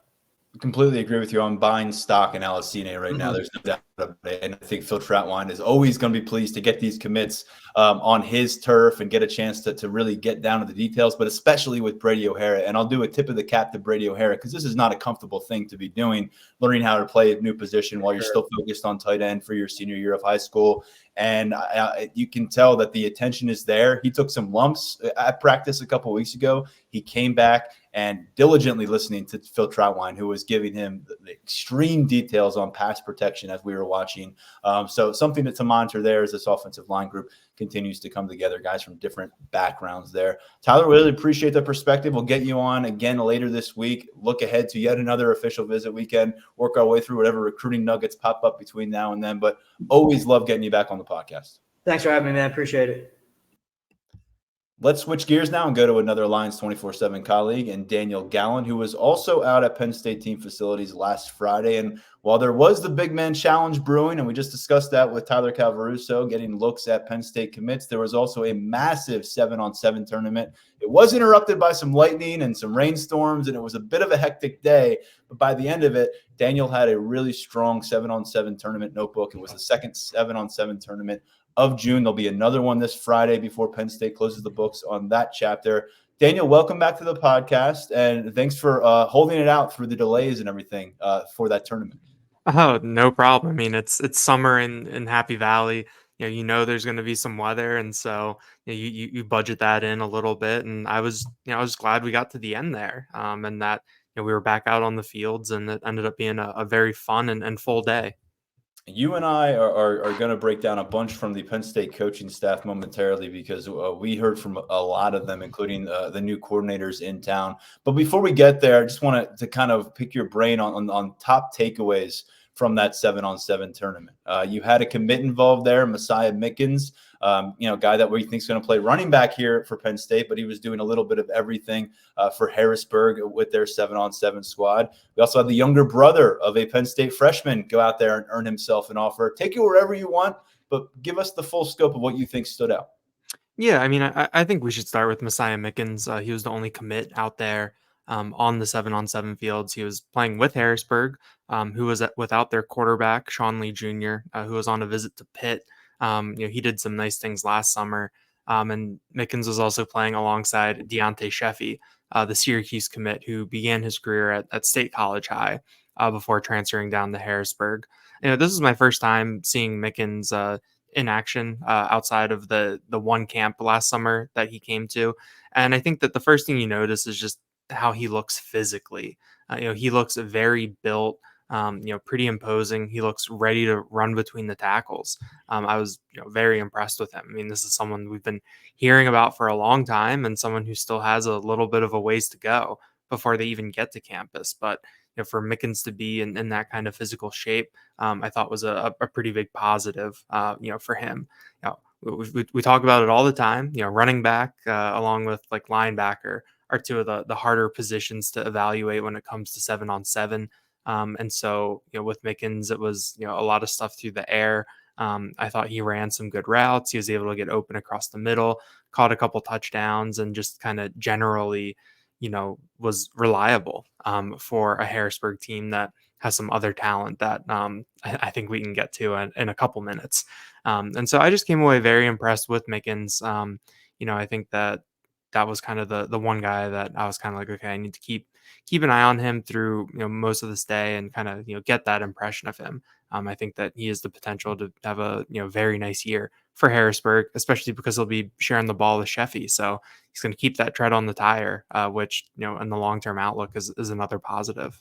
Completely agree with you. I'm buying stock in Elisine right now. There's no doubt about it. And I think Phil Trautwein is always going to be pleased to get these commits on his turf and get a chance to really get down to the details, but especially with Brady O'Hara. And I'll do a tip of the cap to Brady O'Hara because this is not a comfortable thing to be doing, learning how to play a new position while you're still focused on tight end for your senior year of high school. And you can tell that the attention is there. He took some lumps at practice a couple of weeks ago. He came back and diligently listening to Phil Trautwein, who was giving him the extreme details on pass protection as we were watching. So something to monitor there as this offensive line group continues to come together, guys from different backgrounds there. Tyler, really appreciate the perspective. We'll get you on again later this week. Look ahead to yet another official visit weekend, work our way through whatever recruiting nuggets pop up between now and then, but always love getting you back on the podcast. Thanks for having me, man. Appreciate it. Let's switch gears now and go to another Lions 24/7 colleague and Daniel Gallen, who was also out at Penn State team facilities last Friday. And while there was the big man challenge brewing, and we just discussed that with Tyler Calvaruso getting looks at Penn State commits, there was also a massive 7-on-7 tournament. It was interrupted by some lightning and some rainstorms, and it was a bit of a hectic day. But by the end of it, Daniel had a really strong 7-on-7 tournament notebook. It was the second 7-on-7 tournament of June. There'll be another one this Friday before Penn State closes the books on that chapter. Daniel, welcome back to the podcast, and thanks for holding it out through the delays and everything for that tournament. Oh, no problem. I mean, it's summer in Happy Valley. There's going to be some weather, and so you budget that in a little bit. And I was glad we got to the end there, and that we were back out on the fields, and it ended up being a very fun and full day. You and I are going to break down a bunch from the Penn State coaching staff momentarily because we heard from a lot of them, including the new coordinators in town. But before we get there, I just want to kind of pick your brain on top takeaways from that 7-on-7 tournament. You had a commit involved there, Messiah Mickens, guy that we think is going to play running back here for Penn State, but he was doing a little bit of everything for Harrisburg with their 7-on-7 squad. We also had the younger brother of a Penn State freshman go out there and earn himself an offer. Take it wherever you want, but give us the full scope of what you think stood out. Yeah, I mean, I think we should start with Messiah Mickens. He was the only commit out there on the 7-on-7 fields. He was playing with Harrisburg, who was without their quarterback, Sean Lee Jr., who was on a visit to Pitt. He did some nice things last summer. And Mickens was also playing alongside Deontay Sheffy, the Syracuse commit, who began his career at State College High before transferring down to Harrisburg. This is my first time seeing Mickens in action outside of the one camp last summer that he came to. And I think that the first thing you notice is just how he looks physically. He looks very built, pretty imposing. He looks ready to run between the tackles. I was very impressed with him. I mean, this is someone we've been hearing about for a long time and someone who still has a little bit of a ways to go before they even get to campus. But for Mickens to be in that kind of physical shape, I thought was a pretty big positive, for him. We talk about it all the time. Running back along with like linebacker are two of the harder positions to evaluate when it comes to 7-on-7. And so, with Mickens, it was, a lot of stuff through the air. I thought he ran some good routes. He was able to get open across the middle, caught a couple touchdowns, and just kind of generally, was reliable for a Harrisburg team that has some other talent that I think we can get to in a couple minutes. And so I just came away very impressed with Mickens. I think that was kind of the one guy that I was kind of like, okay, I need to keep an eye on him through most of this day and kind of get that impression of him. I think that he has the potential to have a very nice year for Harrisburg, especially because he'll be sharing the ball with Sheffy. So he's going to keep that tread on the tire, which in the long-term outlook is another positive.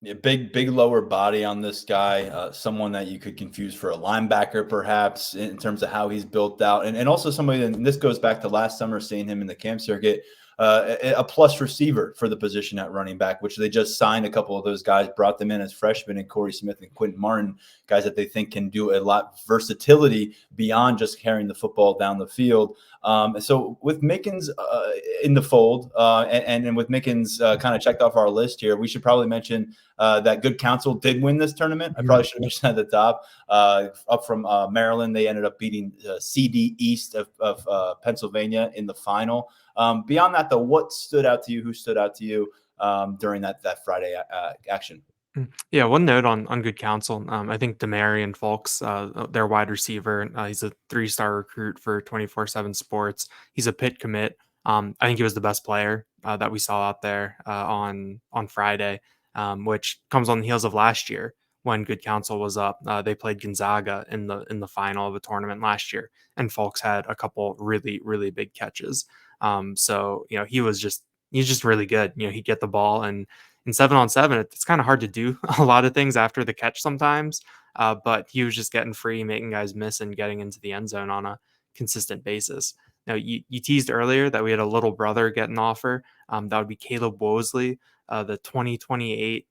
Yeah, big lower body on this guy, someone that you could confuse for a linebacker, perhaps, in terms of how he's built out. And also somebody, and this goes back to last summer, seeing him in the camp circuit, a plus receiver for the position at running back, which they just signed a couple of those guys, brought them in as freshmen, and Corey Smith and Quentin Martin, guys that they think can do a lot versatility beyond just carrying the football down the field. So with Mickens in the fold, and with Mickens kind of checked off our list here, we should probably mention that Good Counsel did win this tournament. I probably should have mentioned that at the top. Up from Maryland, they ended up beating CD East of Pennsylvania in the final. Beyond that, though, what stood out to you? Who stood out to you during that Friday action? Yeah, one note on Good Counsel. I think Demarion Folks, their wide receiver, he's a 3-star recruit for 24/7 Sports. He's a Pitt commit. I think he was the best player that we saw out there on Friday, which comes on the heels of last year when Good Counsel was up. They played Gonzaga in the final of a tournament last year, and Folks had a couple really, really big catches. So he's just really good. He'd get the ball, and in 7-on-7, it's kind of hard to do a lot of things after the catch sometimes. But he was just getting free, making guys miss, and getting into the end zone on a consistent basis. Now, you teased earlier that we had a little brother get an offer. That would be Caleb Wosley, the 2028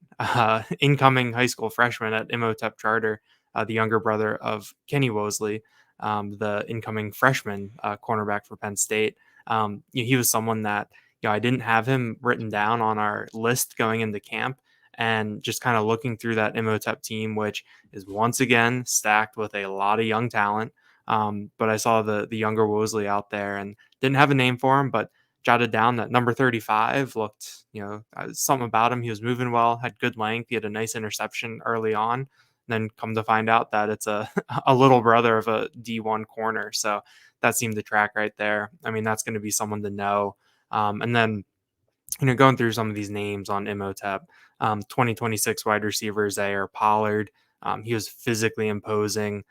incoming high school freshman at Imhotep Charter, the younger brother of Kenny Wosley, the incoming freshman cornerback for Penn State. He was someone that I didn't have him written down on our list going into camp, and just kind of looking through that Imhotep team, which is once again stacked with a lot of young talent. But I saw the younger Wosley out there and didn't have a name for him, but jotted down that number 35 looked, something about him. He was moving well, had good length. He had a nice interception early on. Then come to find out that it's a little brother of a D1 corner. So that seemed to track right there. I mean, that's going to be someone to know. And then, going through some of these names on Imhotep, 2026 wide receiver Zaire Pollard. He was physically imposing,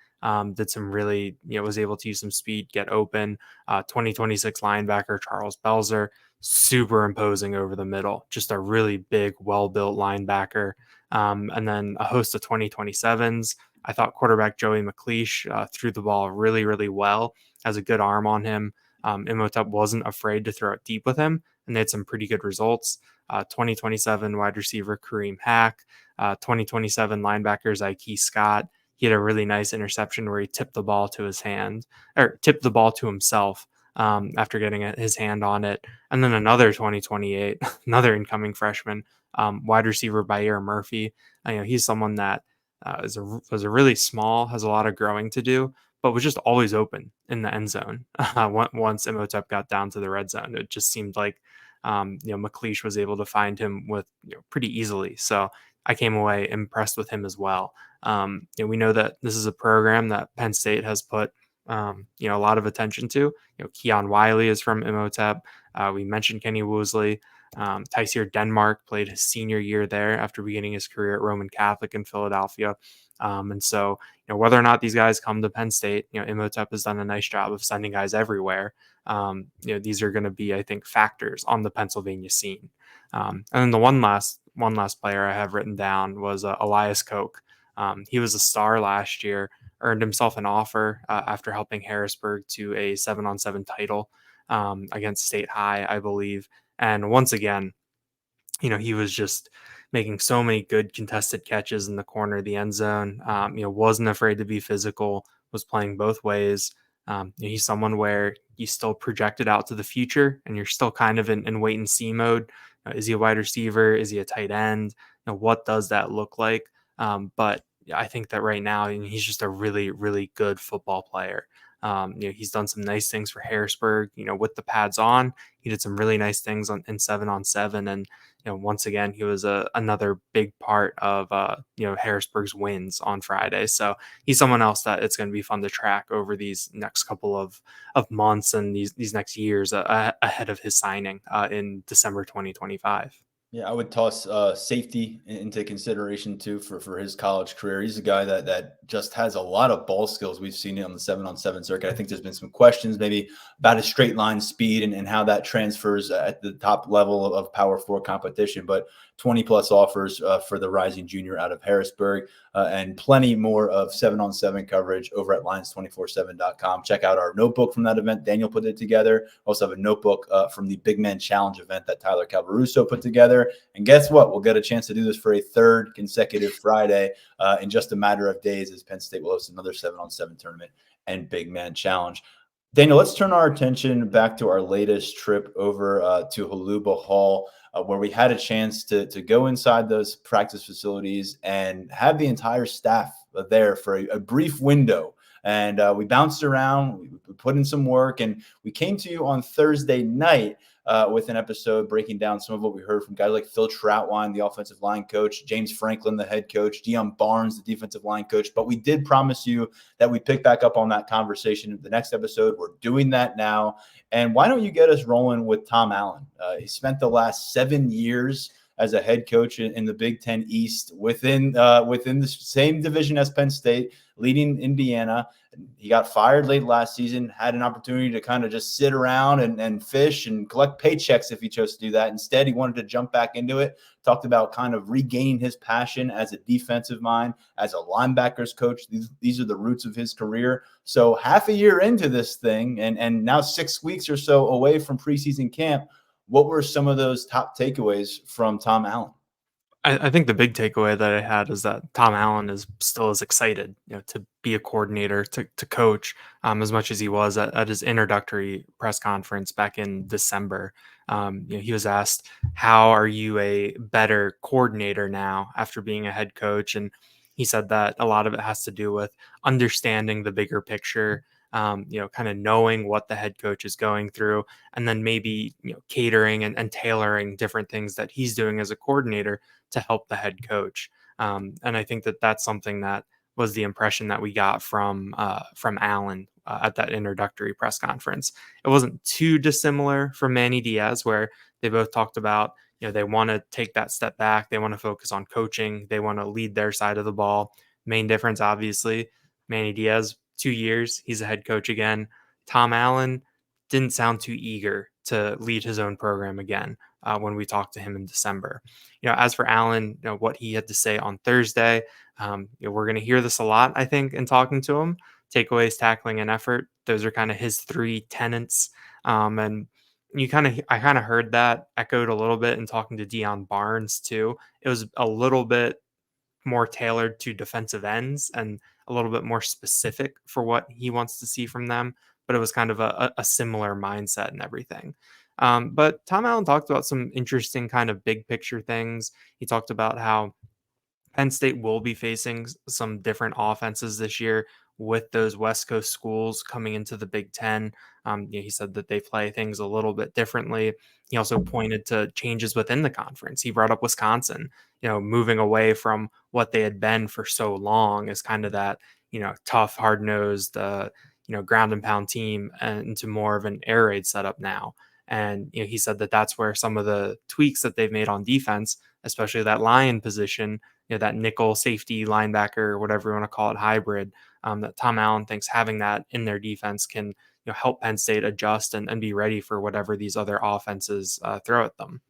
did some really, was able to use some speed, get open. 2026 linebacker Charles Belzer, super imposing over the middle, just a really big, well-built linebacker. And then a host of 2027s. I thought quarterback Joey McCleash threw the ball really, really well, has a good arm on him. Imhotep wasn't afraid to throw it deep with him, and they had some pretty good results. 2027 wide receiver Kareem Hack, 2027 linebackers Ike Scott. He had a really nice interception where he tipped the ball to himself after getting his hand on it. And then another 2028, another incoming freshman, wide receiver Bayer Murphy. He's someone that was a really small, has a lot of growing to do, but was just always open in the end zone. Once Imhotep got down to the red zone, it just seemed like McLeish was able to find him with pretty easily. So I came away impressed with him as well. We know that this is a program that Penn State has put a lot of attention to. Keon Wiley is from Imhotep. We mentioned Kenny Wosley. Tyseer Denmark played his senior year there after beginning his career at Roman Catholic in Philadelphia. And so, whether or not these guys come to Penn State, Imhotep has done a nice job of sending guys everywhere. These are going to be, I think, factors on the Pennsylvania scene. And then the one last player I have written down was Elias Koch. He was a star last year, earned himself an offer after helping Harrisburg to a 7-on-7 title against State High, I believe. And once again, he was just making so many good contested catches in the corner of the end zone. Wasn't afraid to be physical, was playing both ways. He's someone where he's still projected out to the future, and you're still kind of in wait and see mode. Is he a wide receiver? Is he a tight end? What does that look like? But I think that right now he's just a really, really good football player. He's done some nice things for Harrisburg, with the pads on. He did some really nice things in 7-on-7. And, once again, he was another big part of, Harrisburg's wins on Friday. So he's someone else that it's going to be fun to track over these next couple of months and these next years ahead of his signing in December 2025. Yeah, I would toss safety into consideration too for his college career. He's a guy that just has a lot of ball skills. We've seen it on the 7-on-7 circuit. I think there's been some questions maybe about his straight line speed and how that transfers at the top level of Power 4 competition. But 20 plus offers for the rising junior out of Harrisburg, and plenty more of 7-on-7 coverage over at lions247.com. Check out our notebook from that event. Daniel put it together. Also have a notebook from the Big Man Challenge event that Tyler Calvaruso put together. And guess what? We'll get a chance to do this for a third consecutive Friday in just a matter of days, as Penn State will host another 7-on-7 tournament and Big Man Challenge. Daniel, let's turn our attention back to our latest trip over to Haluba Hall, where we had a chance to go inside those practice facilities and have the entire staff there for a brief window. And we bounced around, we put in some work, and we came to you on Thursday night with an episode breaking down some of what we heard from guys like Phil Troutwine, the offensive line coach, James Franklin, the head coach, Dion Barnes, the defensive line coach. But we did promise you that we pick back up on that conversation in the next episode. We're doing that now. And why don't you get us rolling with Tom Allen? He spent the last 7 years as a head coach in the Big Ten East within the same division as Penn State, leading Indiana. He got fired late last season, had an opportunity to kind of just sit around and fish and collect paychecks if he chose to do that. Instead, he wanted to jump back into it, talked about kind of regaining his passion as a defensive mind, as a linebackers coach. These are the roots of his career. So half a year into this thing and now 6 weeks or so away from preseason camp, what were some of those top takeaways from Tom Allen? I think the big takeaway that I had is that Tom Allen is still as excited, to be a coordinator, to coach, as much as he was at his introductory press conference back in December. He was asked, "How are you a better coordinator now after being a head coach?" And he said that a lot of it has to do with understanding the bigger picture. Kind of knowing what the head coach is going through, and then maybe catering and tailoring different things that he's doing as a coordinator to help the head coach. And I think that that's something that was the impression that we got from Allen at that introductory press conference. It wasn't too dissimilar from Manny Diaz, where they both talked about they want to take that step back, they want to focus on coaching, they want to lead their side of the ball. Main difference, obviously, Manny Diaz, 2 years, he's a head coach again. Tom Allen didn't sound too eager to lead his own program again when we talked to him in December. As for Allen, what he had to say on Thursday, we're going to hear this a lot, I think, in talking to him. Takeaways, tackling, and effort. Those are kind of his 3 tenets. And I kind of heard that echoed a little bit in talking to Dion Barnes too. It was a little bit more tailored to defensive ends and a little bit more specific for what he wants to see from them. But it was kind of a similar mindset and everything. But Tom Allen talked about some interesting kind of big picture things. He talked about how Penn State will be facing some different offenses this year with those West Coast schools coming into the Big Ten. He said that they play things a little bit differently. He also pointed to changes within the conference. He brought up Wisconsin, moving away from what they had been for so long as kind of that, tough, hard-nosed, ground and pound team, and into more of an air raid setup now. And he said that that's where some of the tweaks that they've made on defense, especially that lion position, that nickel safety linebacker, whatever you want to call it, hybrid, that Tom Allen thinks having that in their defense can help Penn State adjust and be ready for whatever these other offenses throw at them.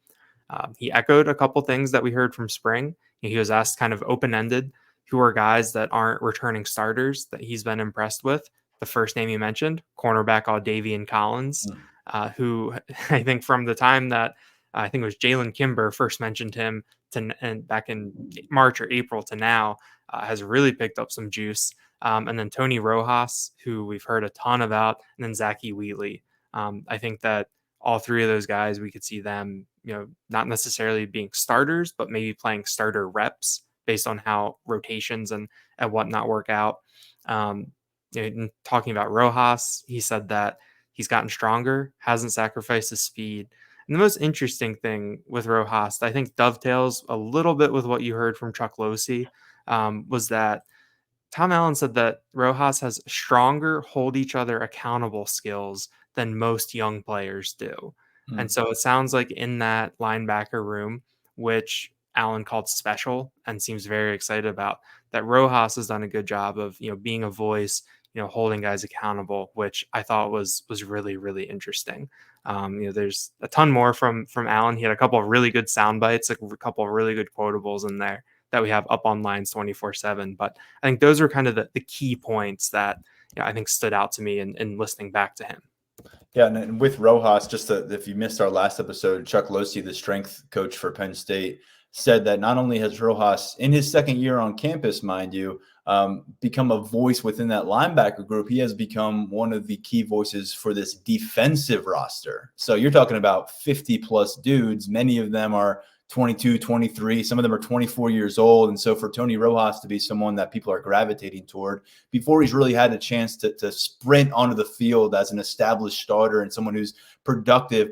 He echoed a couple things that we heard from spring. He was asked kind of open-ended, who are guys that aren't returning starters that he's been impressed with. The first name he mentioned, cornerback Davian Collins, who I think from the time that I think it was Jalen Kimber first mentioned him and back in March or April to now, has really picked up some juice. And then Tony Rojas, who we've heard a ton about, and then Zachy Wheatley. I think that all 3 of those guys, we could see them, not necessarily being starters, but maybe playing starter reps based on how rotations and whatnot work out. Talking about Rojas, he said that he's gotten stronger, hasn't sacrificed his speed. And the most interesting thing with Rojas, I think dovetails a little bit with what you heard from Chuck Losey, was that Tom Allen said that Rojas has stronger hold each other accountable skills than most young players do. And so it sounds like in that linebacker room which Allen called special and seems very excited about. That Rojas has done a good job of, being a voice, holding guys accountable, which I thought was really, really interesting. There's a ton more from Allen. He had a couple of really good sound bites, like a couple of really good quotables in there that we have up on Lines 24/7. But I think those are kind of the key points that I think stood out to me in listening back to him. Yeah, and with Rojas, if you missed our last episode, Chuck Losey, the strength coach for Penn State, said that not only has Rojas, in his second year on campus, mind you, become a voice within that linebacker group, he has become one of the key voices for this defensive roster. So you're talking about 50-plus dudes. Many of them are 22, 23. Some of them are 24 years old. And so for Tony Rojas to be someone that people are gravitating toward before he's really had a chance to sprint onto the field as an established starter and someone who's productive,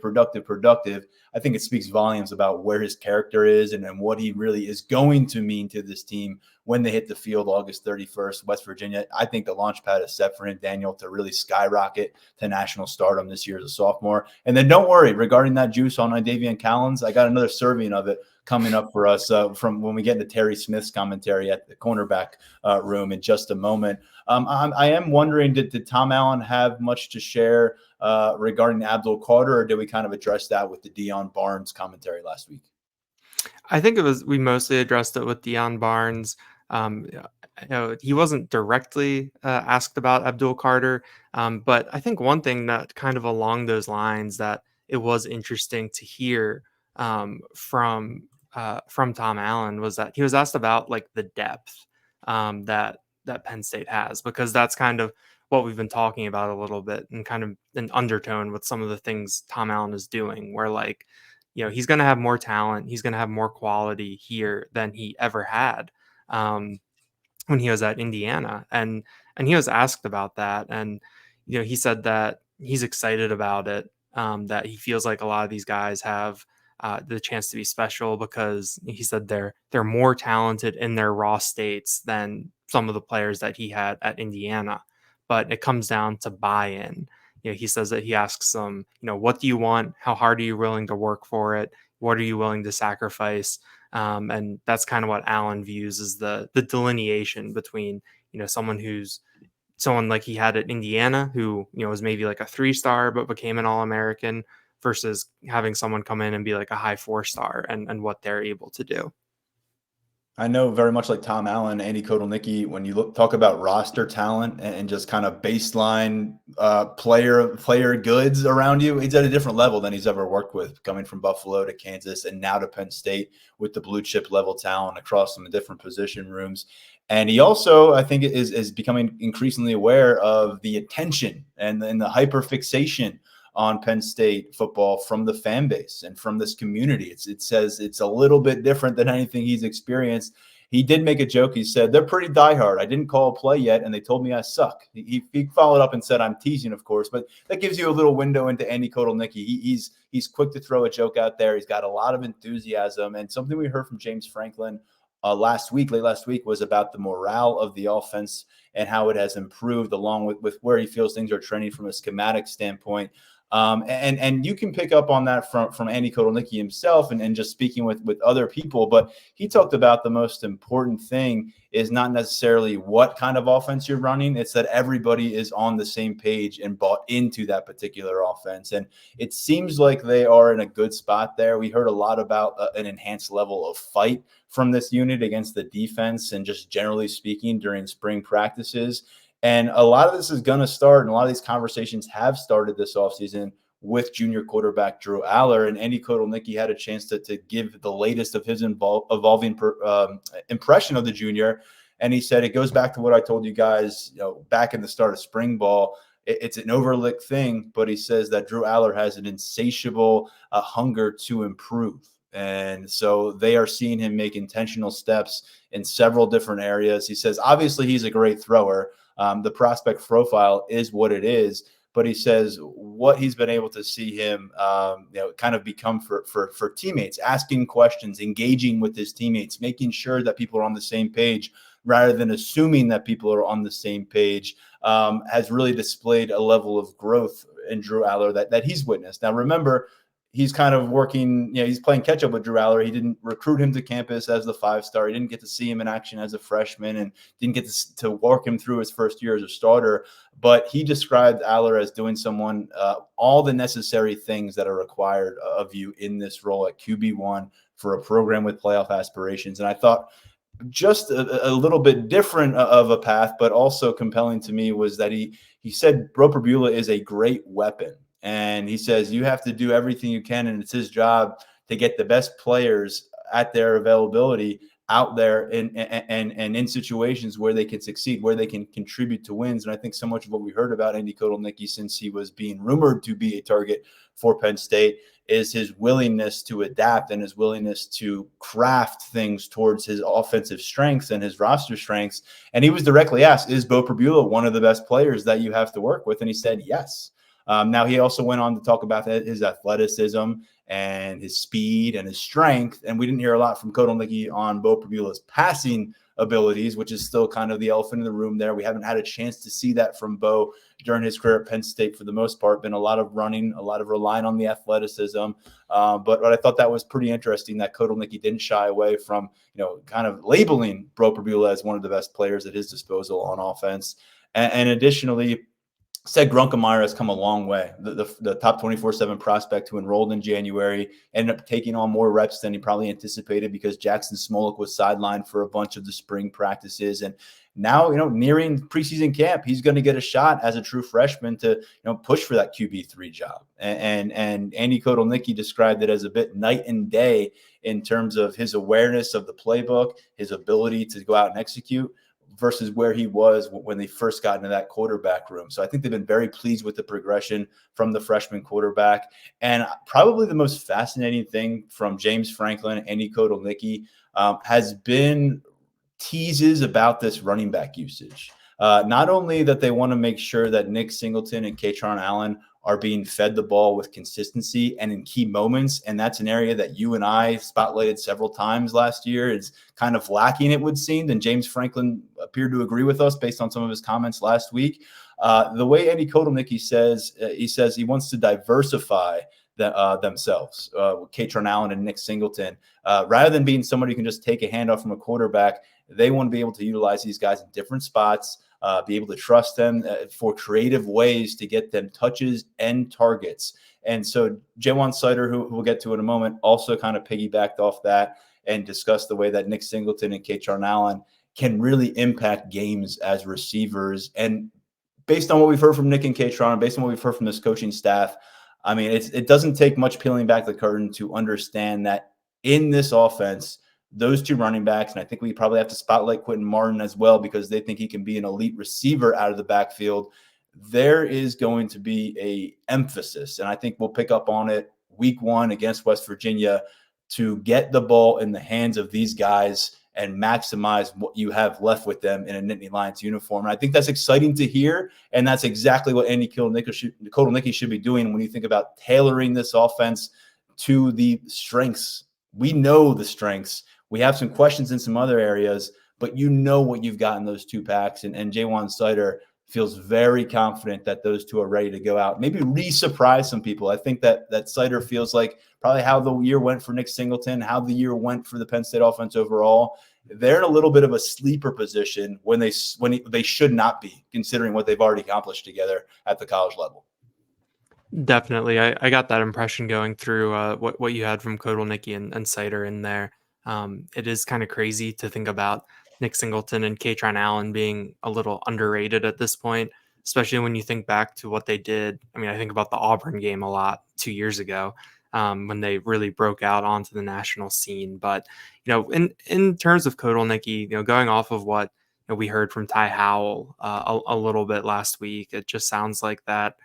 I think it speaks volumes about where his character is and what he really is going to mean to this team when they hit the field August 31st, West Virginia. I think the launch pad is set for him, Daniel, to really skyrocket to national stardom this year as a sophomore. And then don't worry, regarding that juice on Idavian Collins, I got another serving of it coming up for us from when we get into Terry Smith's commentary at the cornerback room in just a moment. I am wondering, did Tom Allen have much to share regarding Abdul Carter, or did we kind of address that with the Deion Barnes commentary last week? I think we mostly addressed it with Deion Barnes. He wasn't directly asked about Abdul Carter, but I think one thing that kind of along those lines that it was interesting to hear from Tom Allen was that he was asked about like the depth that Penn State has, because that's kind of what we've been talking about a little bit and kind of an undertone with some of the things Tom Allen is doing, where like, he's going to have more talent. He's going to have more quality here than he ever had when he was at Indiana. And he was asked about that. And, he said that he's excited about it, that he feels like a lot of these guys have the chance to be special because he said they're more talented in their raw states than some of the players that he had at Indiana. But it comes down to buy-in. He says that he asks them, what do you want? How hard are you willing to work for it? What are you willing to sacrifice? And that's kind of what Allen views as the delineation between, someone like he had at Indiana who, was maybe like a 3-star, but became an All-American, versus having someone come in and be like a high 4-star and what they're able to do. I know very much like Tom Allen, Andy Kotelnicki, when you talk about roster talent and just kind of baseline player goods around you, he's at a different level than he's ever worked with, coming from Buffalo to Kansas and now to Penn State with the blue chip level talent across some different position rooms. And he also, I think, is becoming increasingly aware of the attention and the hyperfixation on Penn State football from the fan base and from this community. It says it's a little bit different than anything he's experienced. He did make a joke. He said, they're pretty diehard. I didn't call a play yet, and they told me I suck. He followed up and said, I'm teasing, of course, but that gives you a little window into Andy Kotelnicki. He's quick to throw a joke out there. He's got a lot of enthusiasm, and something we heard from James Franklin late last week was about the morale of the offense and how it has improved, along with where he feels things are trending from a schematic standpoint. And you can pick up on that from Andy Kotelnicki himself and just speaking with other people. But he talked about the most important thing is not necessarily what kind of offense you're running. It's that everybody is on the same page and bought into that particular offense. And it seems like they are in a good spot there. We heard a lot about an enhanced level of fight from this unit against the defense and just generally speaking during spring practices. And a lot of this is going to start, and a lot of these conversations have started this offseason with junior quarterback Drew Aller. And Andy Kotelnicki had a chance to give the latest of his evolving impression of the junior. And he said, it goes back to what I told you guys, back in the start of spring ball. It's an overlooked thing, but he says that Drew Aller has an insatiable hunger to improve. And so they are seeing him make intentional steps in several different areas. He says, obviously, he's a great thrower. The prospect profile is what it is, but he says what he's been able to see him, kind of become for teammates, asking questions, engaging with his teammates, making sure that people are on the same page rather than assuming that people are on the same page, has really displayed a level of growth in Drew Aller that he's witnessed. Now, remember, he's kind of working, he's playing catch up with Drew Aller. He didn't recruit him to campus as the 5-star. He didn't get to see him in action as a freshman and didn't get to work him through his first year as a starter. But he described Aller as doing all the necessary things that are required of you in this role at QB1 for a program with playoff aspirations. And I thought just a little bit different of a path, but also compelling to me was that he said Bro Perbula is a great weapon. And he says you have to do everything you can, and it's his job to get the best players at their availability out there and in situations where they can succeed, where they can contribute to wins. And I think so much of what we heard about Andy Kotelnicki since he was being rumored to be a target for Penn State is his willingness to adapt and his willingness to craft things towards his offensive strengths and his roster strengths. And he was directly asked, is Bo Perbula one of the best players that you have to work with? And he said, yes. Now, he also went on to talk about his athleticism and his speed and his strength. And we didn't hear a lot from Kotelnicki on Bo Perbula's passing abilities, which is still kind of the elephant in the room there. We haven't had a chance to see that from Bo during his career at Penn State for the most part. Been a lot of running, a lot of relying on the athleticism. But I thought that was pretty interesting that Kotelnicki didn't shy away from, kind of labeling Bo Perbula as one of the best players at his disposal on offense. And additionally, said Grunkemeyer has come a long way. The top 24/7 prospect who enrolled in January ended up taking on more reps than he probably anticipated because Jackson Smolik was sidelined for a bunch of the spring practices. And now, nearing preseason camp, he's going to get a shot as a true freshman to, push for that QB3 job. And Andy Kotelnicki described it as a bit night and day in terms of his awareness of the playbook, his ability to go out and execute, versus where he was when they first got into that quarterback room. So I think they've been very pleased with the progression from the freshman quarterback. And probably the most fascinating thing from James Franklin and Andy Kotelnicki has been teases about this running back usage. Not only that they want to make sure that Nick Singleton and Katron Allen are being fed the ball with consistency and in key moments. And that's an area that you and I spotlighted several times last year. It's kind of lacking, it would seem. And James Franklin appeared to agree with us based on some of his comments last week. The way Andy Kotelnicki says, he wants to diversify themselves, Katron Allen and Nick Singleton. Rather than being somebody who can just take a handoff from a quarterback, they want to be able to utilize these guys in different spots, be able to trust them for creative ways to get them touches and targets. And so Jaywan Sider, who we'll get to in a moment, also kind of piggybacked off that and discussed the way that Nick Singleton and Katron Allen can really impact games as receivers. And based on what we've heard from Nick and Katron, based on what we've heard from this coaching staff, I mean, it doesn't take much peeling back the curtain to understand that in this offense, those two running backs, and I think we probably have to spotlight Quentin Martin as well because they think he can be an elite receiver out of the backfield. There is going to be a emphasis, and I think we'll pick up on it week 1 against West Virginia to get the ball in the hands of these guys and maximize what you have left with them in a Nittany Lions uniform. And I think that's exciting to hear, and that's exactly what Andy Kotelnicki should be doing when you think about tailoring this offense to the strengths. We know the strengths. We have some questions in some other areas, but what you've got in those two packs. And Jaywan Sider feels very confident that those two are ready to go out, maybe re-surprise some people. I think that Sider feels like probably how the year went for Nick Singleton, how the year went for the Penn State offense overall. They're in a little bit of a sleeper position when they should not be, considering what they've already accomplished together at the college level. Definitely. I got that impression going through what you had from Kotelnicki and Sider in there. It is kind of crazy to think about Nick Singleton and Katron Allen being a little underrated at this point, especially when you think back to what they did. I mean, I think about the Auburn game a lot 2 years ago when they really broke out onto the national scene. But, in terms of Kotelnicki, going off of what we heard from Ty Howell a little bit last week, it just sounds like that.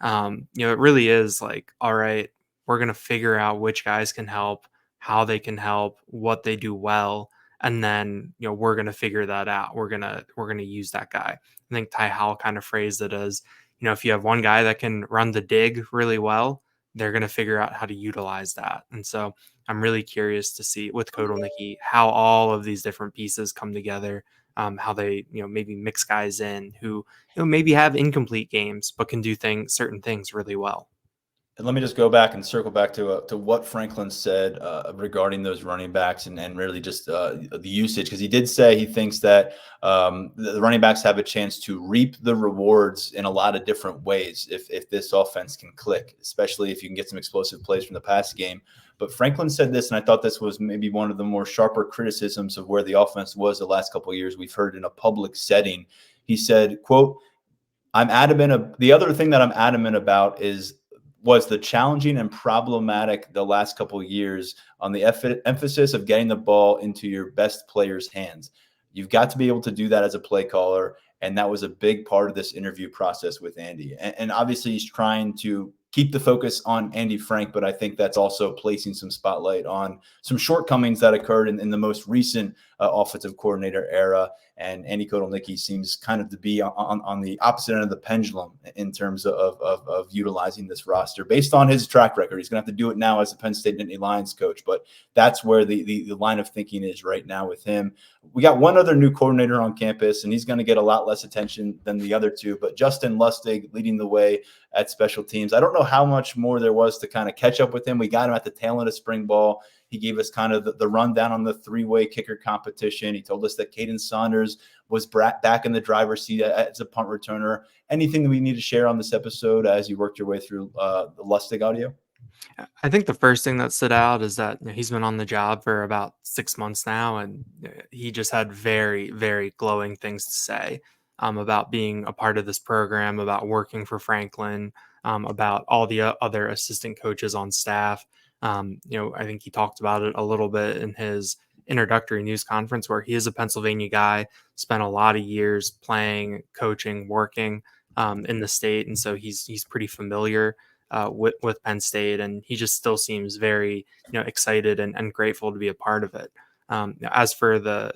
It really is like, all right, we're going to figure out which guys can help, how they can help, what they do well. And then, we're going to figure that out. We're going to use that guy. I think Ty Howell kind of phrased it as, if you have one guy that can run the dig really well, they're going to figure out how to utilize that. And so I'm really curious to see with Kotelnicki how all of these different pieces come together, how they, maybe mix guys in who, maybe have incomplete games, but can do certain things really well. And let me just go back and circle back to what Franklin said regarding those running backs and really just the usage, because he did say he thinks that the running backs have a chance to reap the rewards in a lot of different ways if this offense can click, especially if you can get some explosive plays from the pass game. But Franklin said this, and I thought this was maybe one of the more sharper criticisms of where the offense was the last couple of years we've heard in a public setting. He said, quote, the other thing that I'm adamant about was the challenging and problematic the last couple of years on the emphasis of getting the ball into your best players' hands. You've got to be able to do that as a play caller, and that was a big part of this interview process with Andy. And obviously he's trying to keep the focus on Andy Frank, but I think that's also placing some spotlight on some shortcomings that occurred in the most recent offensive coordinator era. And Andy Kotelnicki seems kind of to be on the opposite end of the pendulum in terms of utilizing this roster based on his track record. He's going to have to do it now as a Penn State Nittany Lions coach, but that's where the line of thinking is right now with him. We got one other new coordinator on campus, and he's going to get a lot less attention than the other two, but Justin Lustig leading the way at special teams. I don't know how much more there was to kind of catch up with him. We got him at the tail end of spring ball. He gave us kind of the rundown on the three-way kicker competition. He told us that Caden Saunders was back in the driver's seat as a punt returner. Anything that we need to share on this episode as you worked your way through the Lustig audio? I think the first thing that stood out is that he's been on the job for about 6 months now, and he just had very, very glowing things to say about being a part of this program, about working for Franklin, about all the other assistant coaches on staff. I think he talked about it a little bit in his introductory news conference, where he is a Pennsylvania guy, spent a lot of years playing, coaching, working in the state, and so he's pretty familiar with Penn State, and he just still seems very excited and grateful to be a part of it. As for the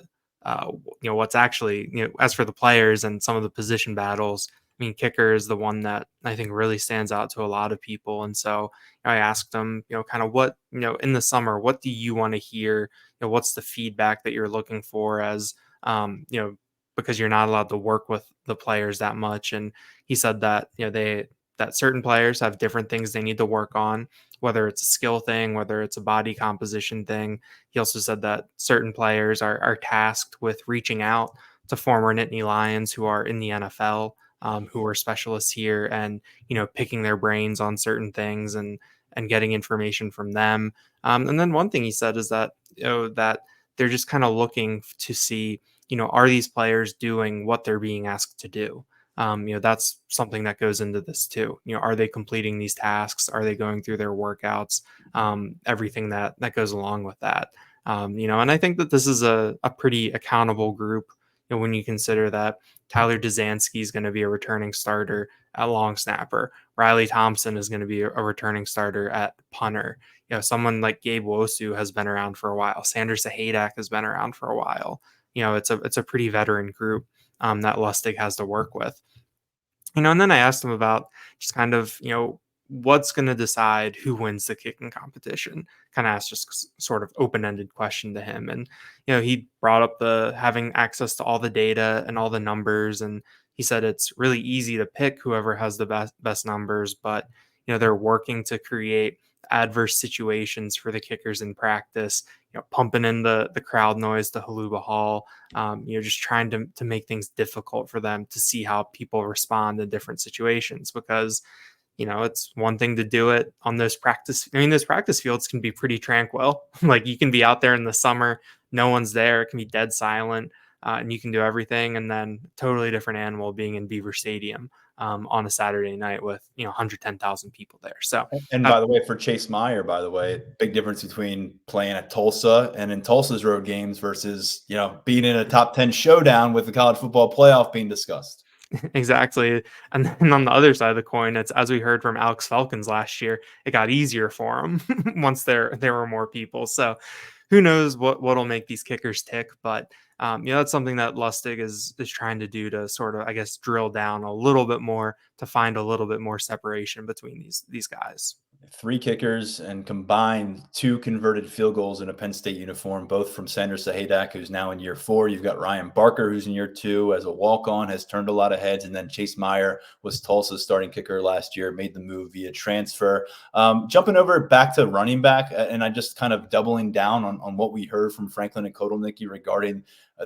what's actually as for the players and some of the position battles, I mean, kicker is the one that I think really stands out to a lot of people. And so I asked him, kind of what, in the summer, what do you want to hear? What's the feedback that you're looking for as, because you're not allowed to work with the players that much. And he said that, that certain players have different things they need to work on, whether it's a skill thing, whether it's a body composition thing. He also said that certain players are tasked with reaching out to former Nittany Lions who are in the NFL, who are specialists here, and picking their brains on certain things and getting information from them. And then one thing he said is that that they're just kind of looking to see, are these players doing what they're being asked to do? That's something that goes into this too. Are they completing these tasks? Are they going through their workouts? Everything that goes along with that. And I think that this is a pretty accountable group. When you consider that Tyler Dzansky is going to be a returning starter at long snapper, Riley Thompson is going to be a returning starter at punter. Someone like Gabe Wosu has been around for a while. Sanders Sahadak has been around for a while. It's a pretty veteran group that Lustig has to work with. And then I asked him about just kind of, what's going to decide who wins the kicking competition. Kind of asked just sort of open-ended question to him. And, he brought up the having access to all the data and all the numbers. And he said it's really easy to pick whoever has the best numbers, but, they're working to create adverse situations for the kickers in practice, pumping in the crowd noise to Haluba Hall, just trying to make things difficult for them to see how people respond in different situations, because it's one thing to do it on those practice fields can be pretty tranquil. Like, you can be out there in the summer, no one's there, it can be dead silent, and you can do everything. And then totally different animal being in Beaver Stadium on a Saturday night with 110,000 people there. So, and by the way, for Chase Meyer, big difference between playing at Tulsa and in Tulsa's road games versus being in a top 10 showdown with the college football playoff being discussed. Exactly. And then on the other side of the coin, it's, as we heard from Alex Falcons last year, it got easier for him once there were more people. So who knows what'll make these kickers tick, but that's something that Lustig is trying to do to sort of, I guess, drill down a little bit more to find a little bit more separation between these guys. 3 kickers and combined 2 converted field goals in a Penn State uniform, both from Sanders Sahadak, who's now in year 4. You've got Ryan Barker, who's in year 2 as a walk-on, has turned a lot of heads. And then Chase Meyer was Tulsa's starting kicker last year, made the move via transfer. Jumping over back to running back, and I just kind of doubling down on what we heard from Franklin and Kotelnicki regarding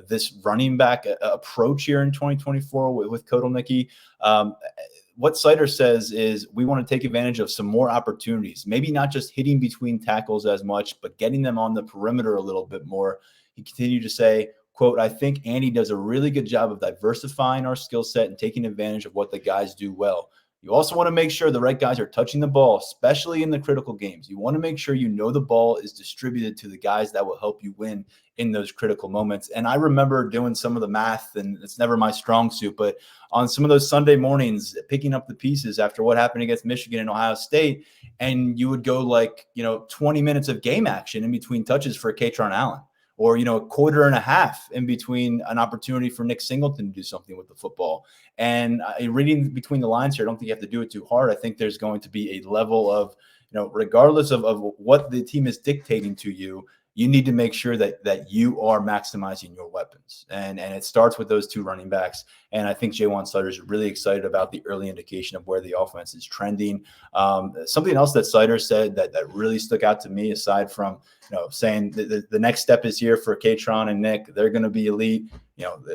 this running back approach here in 2024 with Kotelnicki. What Sider says is we want to take advantage of some more opportunities, maybe not just hitting between tackles as much, but getting them on the perimeter a little bit more. He continued to say, quote, I think Andy does a really good job of diversifying our skill set and taking advantage of what the guys do well. You also want to make sure the right guys are touching the ball, especially in the critical games. You want to make sure you know the ball is distributed to the guys that will help you win in those critical moments. And I remember doing some of the math, and it's never my strong suit, but on some of those Sunday mornings, picking up the pieces after what happened against Michigan and Ohio State, and you would go 20 minutes of game action in between touches for Katron Allen, or, a quarter and a half in between an opportunity for Nick Singleton to do something with the football. And reading between the lines here, I don't think you have to do it too hard. I think there's going to be a level of, regardless of what the team is dictating to you, you need to make sure that you are maximizing your weapons. And it starts with those 2 running backs. And I think Jaywan Sider is really excited about the early indication of where the offense is trending. Something else that Sider said that really stuck out to me, aside from saying the next step is here for Katron and Nick, they're going to be elite,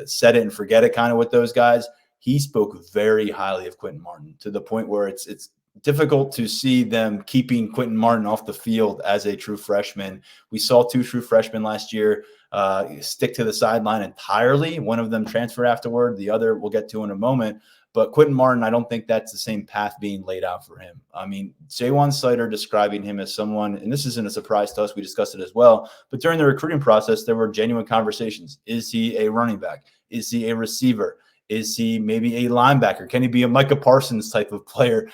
set it and forget it kind of with those guys. He spoke very highly of Quentin Martin, to the point where it's difficult to see them keeping Quentin Martin off the field as a true freshman. We saw 2 true freshmen last year stick to the sideline entirely. One of them transferred afterward. The other we'll get to in a moment. But Quentin Martin, I don't think that's the same path being laid out for him. I mean, Jaywan Sider describing him as someone, and this isn't a surprise to us, we discussed it as well, but during the recruiting process, there were genuine conversations. Is he a running back? Is he a receiver? Is he maybe a linebacker? Can he be a Micah Parsons type of player?